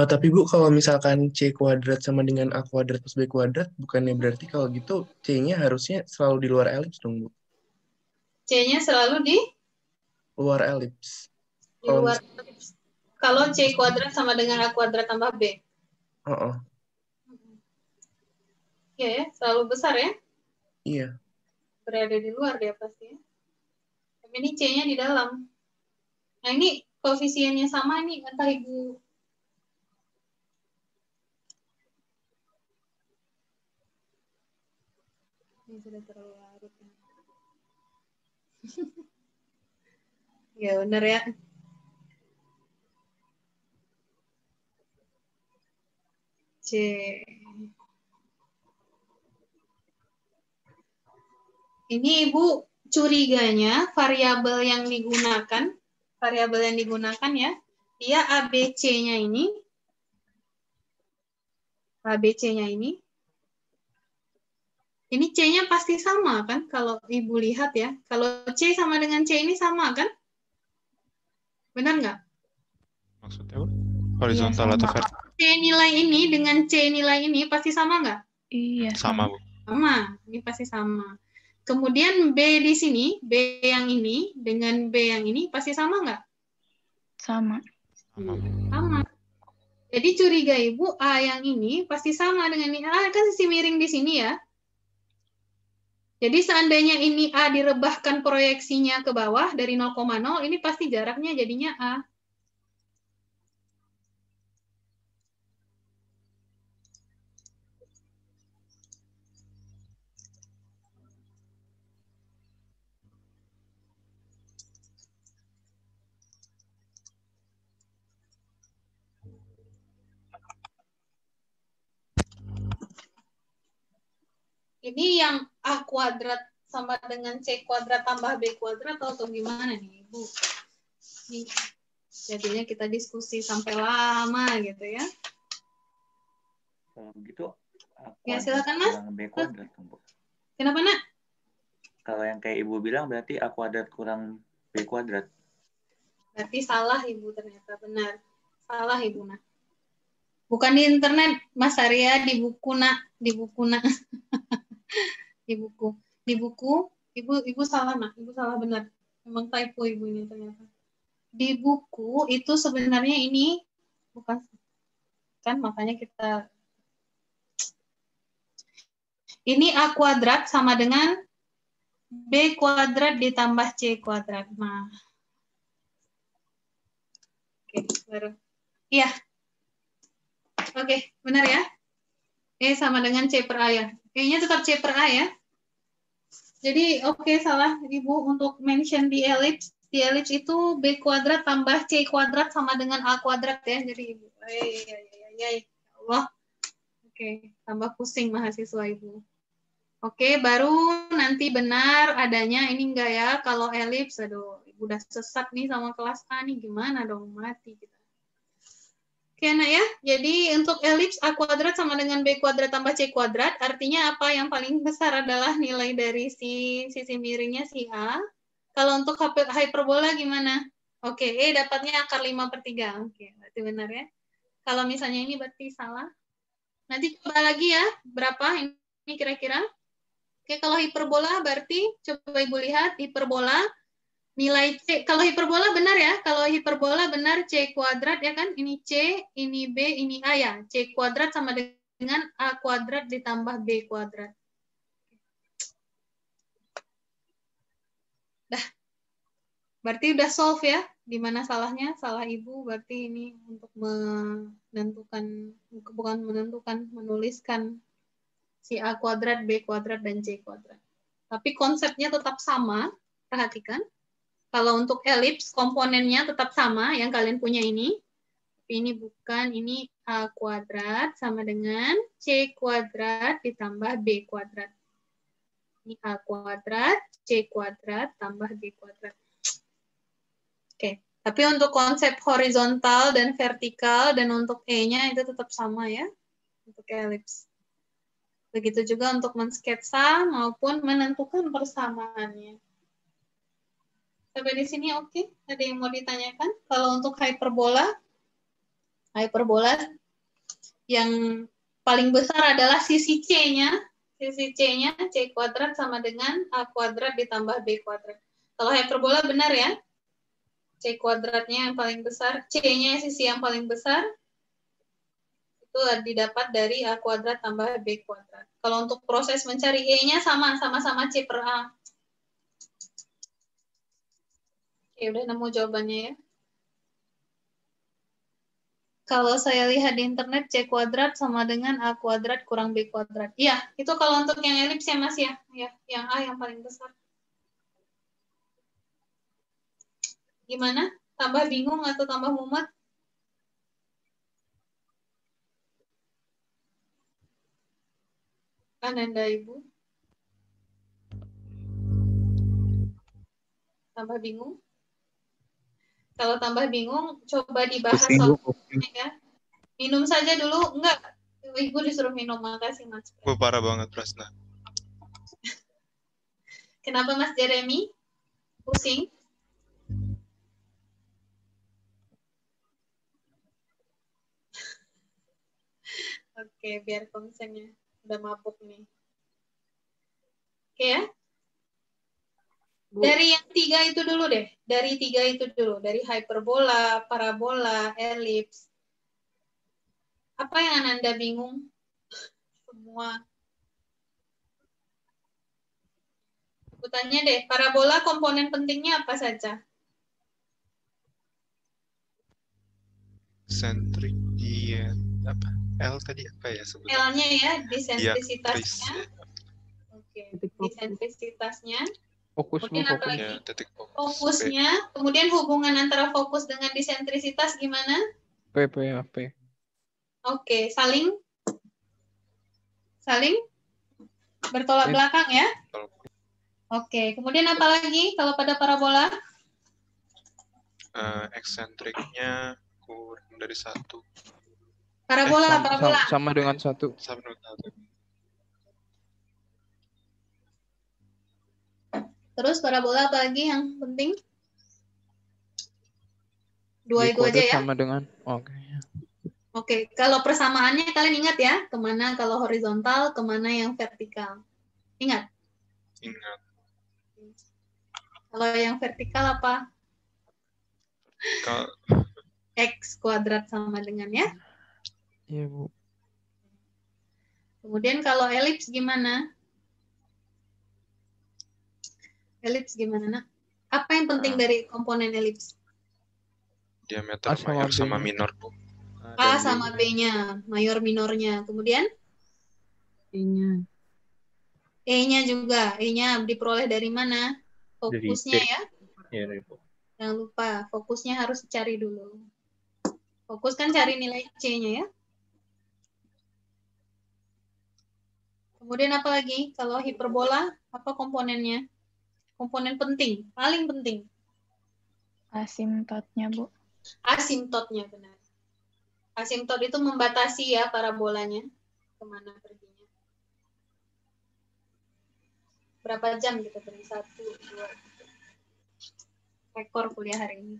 Tapi Bu, kalau misalkan C kuadrat sama dengan A kuadrat plus B kuadrat, bukannya berarti kalau gitu C-nya harusnya selalu di luar elips dong, Bu? C-nya selalu di Luar elips. luar. Kalau C kuadrat sama dengan A kuadrat tambah B. Iya ya, selalu besar ya. Iya. Berada di luar dia pasti ya. Tapi ini C-nya di dalam. Nah ini koefisiennya sama ini, entah Ibu. Ini sudah terlalu larut. Ya benar ya. C. Ini Ibu curiganya variabel yang digunakan ya, dia ABC-nya ini, ini C-nya pasti sama kan? Kalau Ibu lihat ya, kalau C sama dengan C ini sama kan? Benar nggak? Maksudnya horizontal Iya, atau sama. vertikal? C nilai ini dengan C nilai ini pasti sama nggak? Iya, Sama, Bu. Sama, ini pasti sama. Kemudian B di sini, B yang ini dengan B yang ini pasti sama nggak? Sama. Sama, Bu. Sama. Jadi curiga Ibu A yang ini pasti sama dengan ini. A kan sisi miring di sini ya. Jadi seandainya ini A direbahkan proyeksinya ke bawah dari 0,0, ini pasti jaraknya jadinya A. Ini yang A kuadrat sama dengan C kuadrat tambah B kuadrat atau gimana nih, Ibu? Nih, jadinya kita diskusi sampai lama gitu ya. Kalau begitu, A Ya, kuadrat silakan, Mas. kurang B kuadrat, Bu. Kenapa, Nak? Kalau yang kayak Ibu bilang berarti A kuadrat kurang B kuadrat. Berarti salah Ibu ternyata, benar. Salah Ibu, Nak. Bukan di internet, Mas Arya, di buku, Nak. Di buku, Nak. Di buku, Ibu salah, Nak. Ibu salah benar. Memang typo Ibu ini ternyata. Di buku itu sebenarnya ini bukan kan, makanya kita ini A kuadrat sama dengan B kuadrat ditambah C kuadrat. Nah, oke, baru. Iya. Oke, benar ya? E sama dengan C per A ya. E-nya tetap C per A ya. Jadi, oke, salah Ibu untuk mention di elips. Di elips itu B kuadrat tambah C kuadrat sama dengan A kuadrat ya. Jadi, Ibu. Ya Allah. Oke, tambah pusing mahasiswa Ibu. Oke, baru nanti benar adanya ini enggak ya. Kalau elips, aduh, Ibu udah sesat nih sama kelas A nih. Gimana dong, mati kita. Oke, Nak ya. Jadi untuk elips A kuadrat sama dengan B kuadrat tambah C kuadrat, artinya apa yang paling besar adalah nilai dari sisi miringnya si A. Kalau untuk hiperbola gimana? Oke, E dapatnya akar 5/3. Oke, berarti benar ya. Kalau misalnya ini berarti salah. Nanti coba lagi ya, berapa ini kira-kira? Oke, kalau hiperbola berarti coba Ibu lihat hiperbola. Nilai C, kalau hiperbola benar ya, kalau hiperbola benar C kuadrat ya kan, ini C, ini B, ini A ya, C kuadrat sama dengan A kuadrat ditambah B kuadrat. Dah. Berarti udah solve ya? Di mana salahnya? Salah ibu berarti ini untuk menentukan, bukan menentukan, menuliskan si A kuadrat, B kuadrat, dan C kuadrat. Tapi konsepnya tetap sama, perhatikan. Kalau untuk elips, komponennya tetap sama yang kalian punya ini. Tapi ini bukan, ini A kuadrat sama dengan C kuadrat ditambah B kuadrat. Ini A kuadrat, C kuadrat, tambah B kuadrat. Oke, tapi untuk konsep horizontal dan vertikal dan untuk E-nya itu tetap sama ya, untuk elips. Begitu juga untuk mensketsa maupun menentukan persamaannya. Sampai di sini oke? Ada yang mau ditanyakan? Kalau untuk hyperbola yang paling besar adalah sisi C-nya. Sisi C-nya, C kuadrat sama dengan A kuadrat ditambah B kuadrat. Kalau hyperbola benar ya? C kuadratnya yang paling besar, C-nya sisi yang paling besar, itu didapat dari A kuadrat tambah B kuadrat. Kalau untuk proses mencari E-nya sama-sama C per A. Oke, udah nemu jawabannya ya. Kalau saya lihat di internet, C kuadrat sama dengan A kuadrat kurang B kuadrat. Iya, itu kalau untuk yang elips ya Mas ya. Ya, yang A yang paling besar. Gimana? Tambah bingung atau tambah mumet? Ananda Ibu? Tambah bingung? Kalau tambah bingung, coba dibahas ya. Minum saja dulu. Enggak. Ibu disuruh minum. Makasih, Mas. Gue parah banget, Prasna. Kenapa, Mas Jeremy? Pusing? Oke, biar konsennya udah mabuk nih. Oke ya? Dari yang 3 itu dulu deh. Dari 3 itu dulu. Dari hyperbola, parabola, elips. Apa yang Ananda bingung? Semua. Aku tanya deh, parabola komponen pentingnya apa saja? Sentrik, dia apa? L tadi apa ya sebetulnya? L-nya ya, disentrisitasnya. Oke, disentrisitasnya. Fokus Mungkin apa lagi? Ya, titik fokus. Fokusnya, kemudian hubungan antara fokus dengan disentrisitas gimana? P. Oke, saling bertolak belakang ya? Oke, kemudian apa lagi kalau pada parabola? Eksentriknya kurang dari 1. Parabola. Sama dengan 1. Sama dengan 1. Terus parabola apa lagi yang penting? 2 itu aja ya? Sama dengan, Oke, kalau persamaannya kalian ingat ya, kemana kalau horizontal, kemana yang vertikal. Ingat? Ingat. Kalau yang vertikal apa? X kuadrat sama dengan ya? Iya, Bu. Kemudian kalau elips gimana? Elips gimana, Nak? Apa yang penting dari komponen elips? Diameter mayor sama minor, Bu. A sama B-nya, mayor minornya. Kemudian? E-nya. E-nya juga. E-nya diperoleh dari mana? Fokusnya ya? Iya, dari fokus. Jangan lupa, fokusnya harus dicari dulu. Fokus kan cari nilai C-nya ya? Kemudian apa lagi? Kalau hiperbola, apa komponennya? Komponen penting, paling penting. Asimptotnya, Bu. Asimptotnya, benar. Asimptot itu membatasi ya parabolanya. Kemana perginya. Berapa jam kita beri? 1, 2, 3. Rekor kuliah hari ini.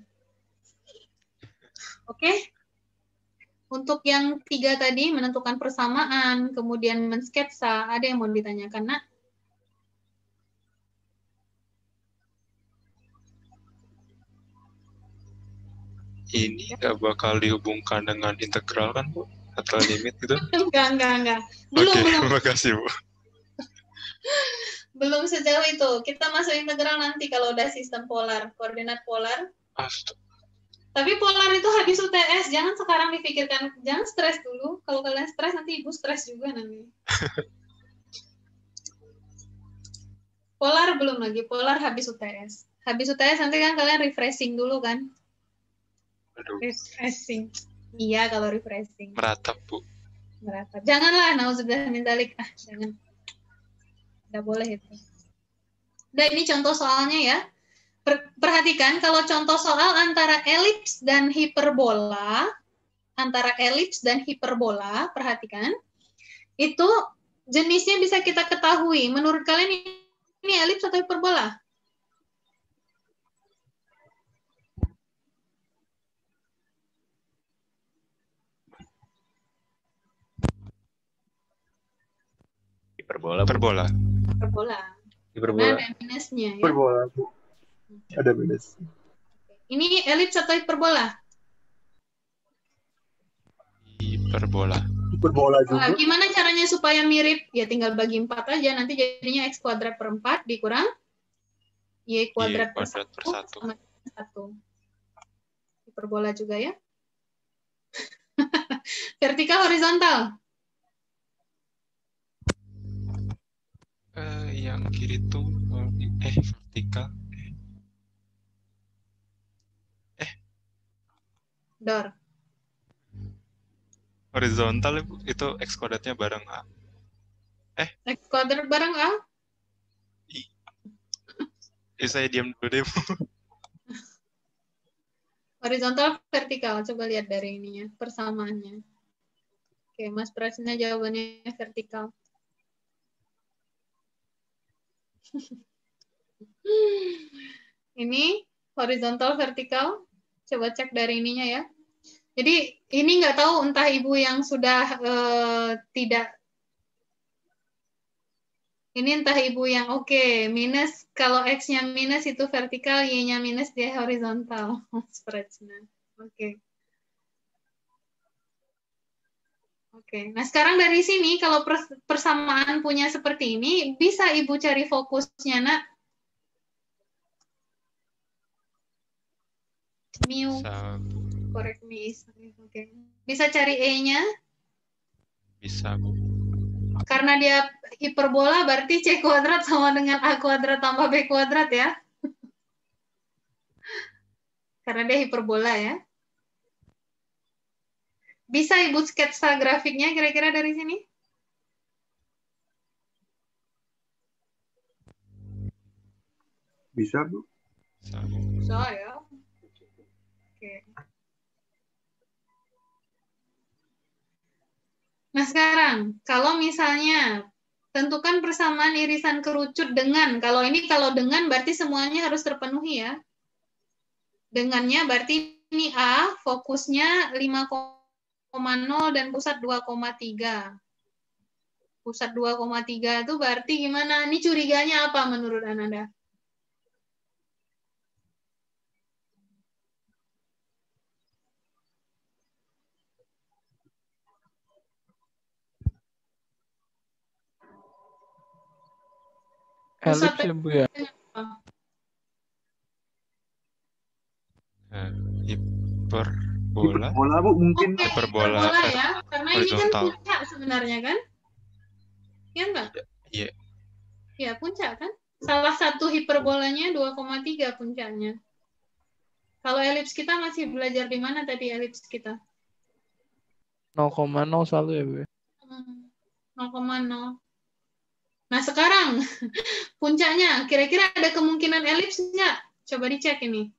Oke. Untuk yang 3 tadi, menentukan persamaan, kemudian mensketsa, ada yang mau ditanyakan, Nak? Ini nggak bakal dihubungkan dengan integral kan, Bu? Atau limit gitu? Enggak. Belum. Terima kasih, Bu. Belum sejauh itu. Kita masuk integral nanti kalau udah sistem polar, koordinat polar. Tapi polar itu habis UTS, jangan sekarang dipikirkan, jangan stres dulu. Kalau kalian stres nanti ibu stres juga nanti. Polar belum lagi, polar habis UTS. Habis UTS nanti kan kalian refreshing dulu kan? Refreshing. Iya kalau refreshing. Meratap, Bu. Meratap. Janganlah, nauzubillah min dzalik. Jangan. Nggak boleh itu. Nah, ini contoh soalnya ya. Perhatikan kalau contoh soal antara elips dan hiperbola, perhatikan, itu jenisnya bisa kita ketahui. Menurut kalian ini elips atau hiperbola? Hiperbola. Hiperbola. Karena ada minusnya ya. Hiperbola, Bu. Ada minus. Ini elips atau hiperbola? Hiperbola juga. Gimana caranya supaya mirip? Ya tinggal bagi 4 aja, nanti jadinya x kuadrat per 4 dikurang y kuadrat per 1 sama 1. Hiperbola juga ya. Vertikal, horizontal? Yang kiri tuh vertikal. Dor. Horizontal itu x kuadratnya bareng A. X kuadrat bareng A? Saya diam dulu deh, Bu. Horizontal, vertikal. Coba lihat dari ininya, persamaannya. Oke, Mas Prasna jawabannya vertikal. Ini horizontal, vertikal. Coba cek dari ininya ya. Jadi ini nggak tahu entah ibu yang sudah tidak. Ini entah ibu yang oke, minus, kalau X-nya minus itu vertikal, Y-nya minus dia horizontal. Oke. Oke, nah sekarang dari sini kalau persamaan punya seperti ini, bisa ibu cari fokusnya, nak? Mu. Correct me. Oke. Bisa cari E-nya? Bisa, Bu. Karena dia hiperbola berarti C kuadrat sama dengan A kuadrat tambah B kuadrat ya. Karena dia hiperbola ya. Bisa ibu sketsa grafiknya kira-kira dari sini? Bisa, Bu. Bisa ya. Oke. Nah sekarang, kalau misalnya tentukan persamaan irisan kerucut dengan, kalau dengan berarti semuanya harus terpenuhi ya. Dengannya berarti ini A, fokusnya 5,0 dan pusat 2,3. Pusat 2,3 itu berarti gimana? Ini curiganya apa menurut Anda? Elips ya, Bu ya? Hiperbola. Hiperbola, Bu, mungkin. Oke, hiperbola ya. Karena ini kan puncak sebenarnya kan? Ya enggak? Iya. Ya, puncak kan? Salah satu hiperbolanya 2,3 puncaknya. Kalau elips kita masih belajar di mana tadi elips kita? 0,0 selalu ya, Bu? 0,0. Nah, sekarang puncaknya, kira-kira ada kemungkinan elips nggak? Coba dicek ini.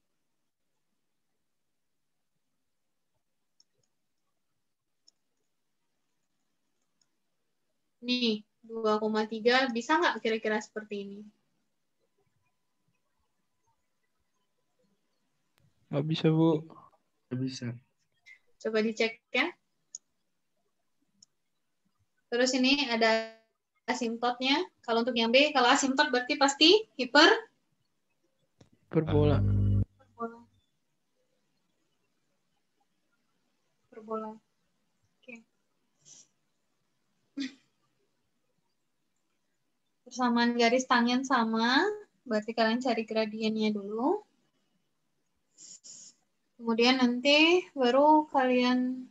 Nih, 2,3 bisa nggak kira-kira seperti ini? Nggak bisa, Bu. Nggak bisa. Coba dicek ya. Terus ini ada asimptotnya. Kalau untuk yang B, kalau asimptot berarti pasti hiperbola. Hiperbola. Oke. Persamaan garis tangen sama, berarti kalian cari gradiennya dulu. Kemudian nanti baru kalian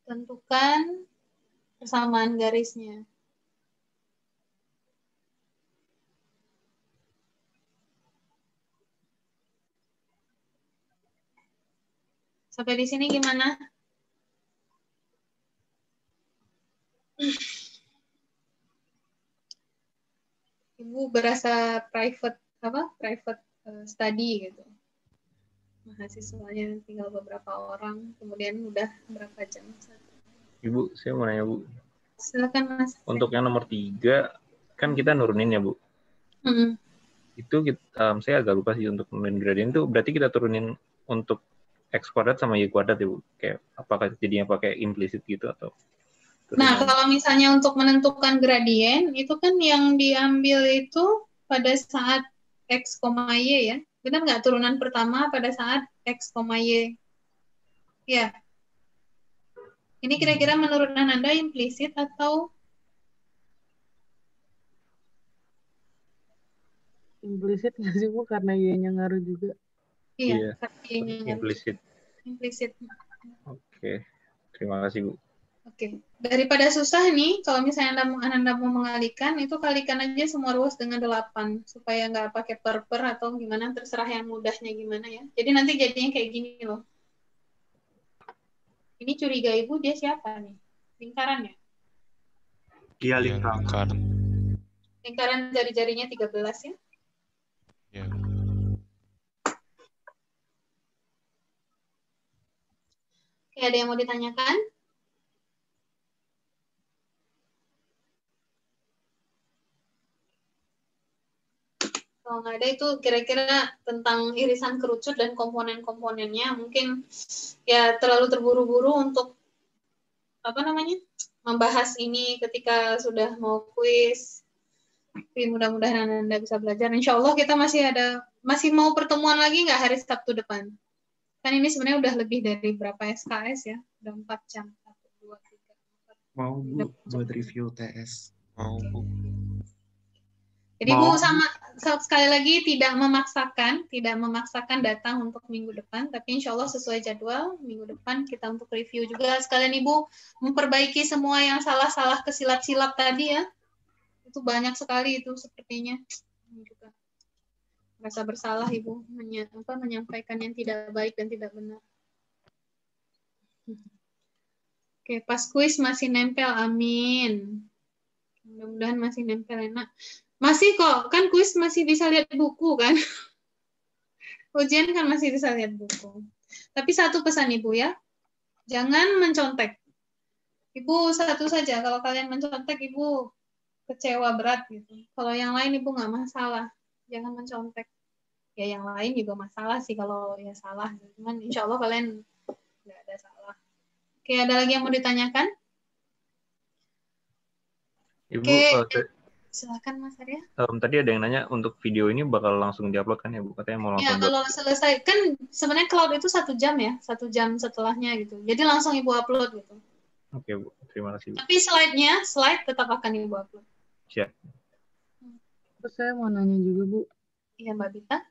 tentukan persamaan garisnya. Sampai di sini gimana? Ibu berasa private study gitu. Mahasiswanya tinggal beberapa orang, kemudian udah berapa jam? Ibu, saya mau nanya, Bu. Silakan, Mas. Untuk yang nomor 3, kan kita nurunin ya, Bu? Itu saya agak lupa sih untuk nurunin gradien itu, berarti kita turunin untuk X kuadrat sama Y kuadrat ya, Bu? Kayak apakah jadinya pakai implicit gitu atau? Nah, kalau misalnya untuk menentukan gradien, itu kan yang diambil itu pada saat X, Y ya. Benar nggak turunan pertama pada saat X, Y? Ya. Ini kira-kira menurut Anda implisit atau? Implisit nggak sih, Bu? Karena Y-nya ngaruh juga. Iya, implisit. Implisit. Oke, terima kasih, Bu. Oke, daripada susah nih, kalau misalnya Anda mau mengalihkan, itu kalikan aja semua ruas dengan 8, supaya nggak pakai per atau gimana, terserah yang mudahnya gimana ya. Jadi nanti jadinya kayak gini loh. Ini curiga Ibu, dia siapa nih? Lingkaran ya? Iya, lingkaran. Lingkaran jari-jarinya 13 ya? Iya. Oke, ada yang mau ditanyakan? Kalau nggak ada itu kira-kira tentang irisan kerucut dan komponen-komponennya, mungkin ya terlalu terburu-buru untuk membahas ini ketika sudah mau kuis. Tapi mudah-mudahan Anda bisa belajar. Insya Allah kita masih mau pertemuan lagi nggak hari Sabtu depan? Kan ini sebenarnya udah lebih dari berapa SKS ya? Udah 4 jam. 1, 2, 3, 4. Mau, Bu, buat review TS. Mau, Bu. Jadi Bu sama sekali lagi tidak memaksakan datang untuk minggu depan, tapi insya Allah sesuai jadwal minggu depan kita untuk review juga. Sekalian Ibu memperbaiki semua yang salah-salah kesilap-silap tadi ya. Itu banyak sekali itu sepertinya. Juga merasa bersalah Ibu menyampaikan yang tidak baik dan tidak benar. Oke, pas kuis masih nempel, amin. Mudah-mudahan masih nempel enak. Masih kok, kan kuis masih bisa lihat buku kan? Ujian kan masih bisa lihat buku. Tapi satu pesan Ibu ya, jangan mencontek. Ibu satu saja, kalau kalian mencontek Ibu kecewa berat gitu. Kalau yang lain Ibu nggak masalah, jangan mencontek. Ya yang lain juga masalah sih kalau ya salah. Cuman insya Allah kalian nggak ada salah. Oke, ada lagi yang mau ditanyakan? Ibu, silakan Mas Arya. Tadi ada yang nanya untuk video ini bakal langsung diupload kan ya Bu? Katanya mau langsung. Ya kalau selesai kan sebenarnya cloud itu 1 jam ya, 1 jam setelahnya gitu. Jadi langsung Ibu upload gitu. Oke Bu, terima kasih Bu. Tapi slide tetap akan Ibu upload. Siap. Terus saya mau nanya juga Bu. Iya Mbak Bita.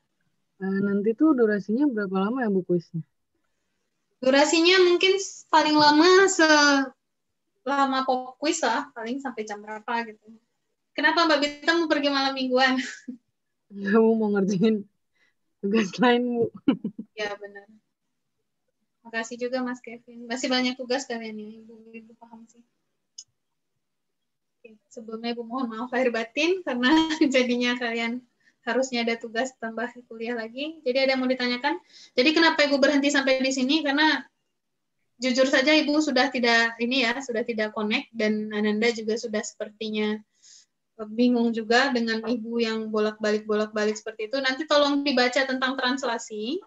Nanti tuh durasinya berapa lama ya Bu kuisnya? Durasinya mungkin paling lama selama pop quiz lah, paling sampai jam berapa gitu. Kenapa Mbak Bita mau pergi malam mingguan? Ya, Bu mau ngerjain tugas lain, Bu. Ya, benar. Makasih juga Mas Kevin. Masih banyak tugas kalian ya, Ibu paham sih. Oke, sebelumnya Ibu mohon maaf lahir batin, karena jadinya kalian harusnya ada tugas tambah kuliah lagi. Jadi ada yang mau ditanyakan? Jadi kenapa Ibu berhenti sampai di sini? Karena jujur saja Ibu sudah tidak connect, dan Ananda juga sudah sepertinya bingung juga dengan Ibu yang bolak-balik seperti itu. Nanti tolong dibaca tentang translasi.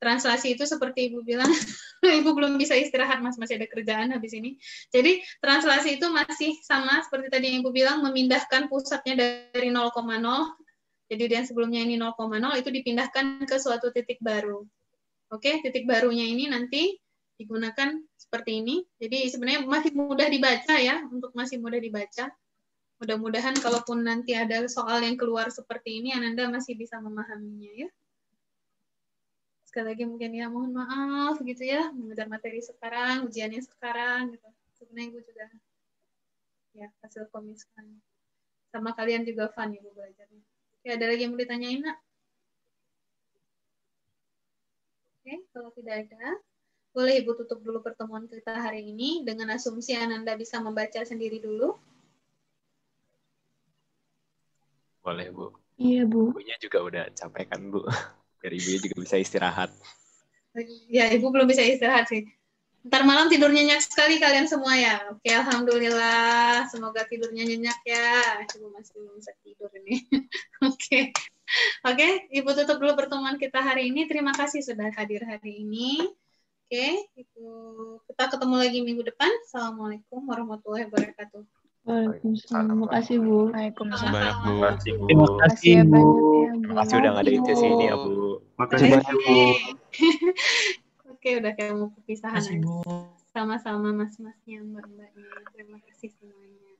Translasi itu seperti Ibu bilang, Ibu belum bisa istirahat, Mas, masih ada kerjaan habis ini. Jadi translasi itu masih sama seperti tadi yang Ibu bilang, memindahkan pusatnya dari 0,0. Jadi yang sebelumnya ini 0,0 itu dipindahkan ke suatu titik baru. Oke, titik barunya ini nanti digunakan seperti ini. Jadi sebenarnya masih mudah dibaca ya, masih mudah dibaca. Mudah-mudahan kalaupun nanti ada soal yang keluar seperti ini, Ananda masih bisa memahaminya ya. Sekali lagi mungkin ya mohon maaf gitu ya, mengejar materi sekarang, ujiannya sekarang gitu. Sebenarnya Ibu juga ya hasil komis kan. Sama kalian juga fun Ibu belajarnya. Oke, ada lagi yang mau ditanyain nak? Oke, kalau tidak ada, boleh Ibu tutup dulu pertemuan kita hari ini dengan asumsi Ananda bisa membaca sendiri dulu. Boleh, Bu. Iya, Bu. Ibunya juga udah capek kan, Bu. Biar ibunya juga bisa istirahat. Ya, Ibu belum bisa istirahat sih. Ntar malam tidur nyenyak sekali kalian semua ya. Oke, alhamdulillah. Semoga tidurnya nyenyak ya. Ibu masih belum bisa tidur ini. Oke. Oke, Ibu tutup dulu pertemuan kita hari ini. Terima kasih sudah hadir hari ini. Oke, Ibu. Kita ketemu lagi minggu depan. Assalamualaikum warahmatullahi wabarakatuh. Waalaikumsalam. Makasih, Bu. Makasih banyak, Bu. Terima kasih, ya Bu. banyak ya, Bu. Terima kasih udah ngadain sesi ini ya, Bu. Makasih banyak, Bu. Oke, udah kayak mau perpisahan Makasih, aja. Bu. Sama-sama mas-masnya, mbak-mbaknya. Terima kasih semuanya.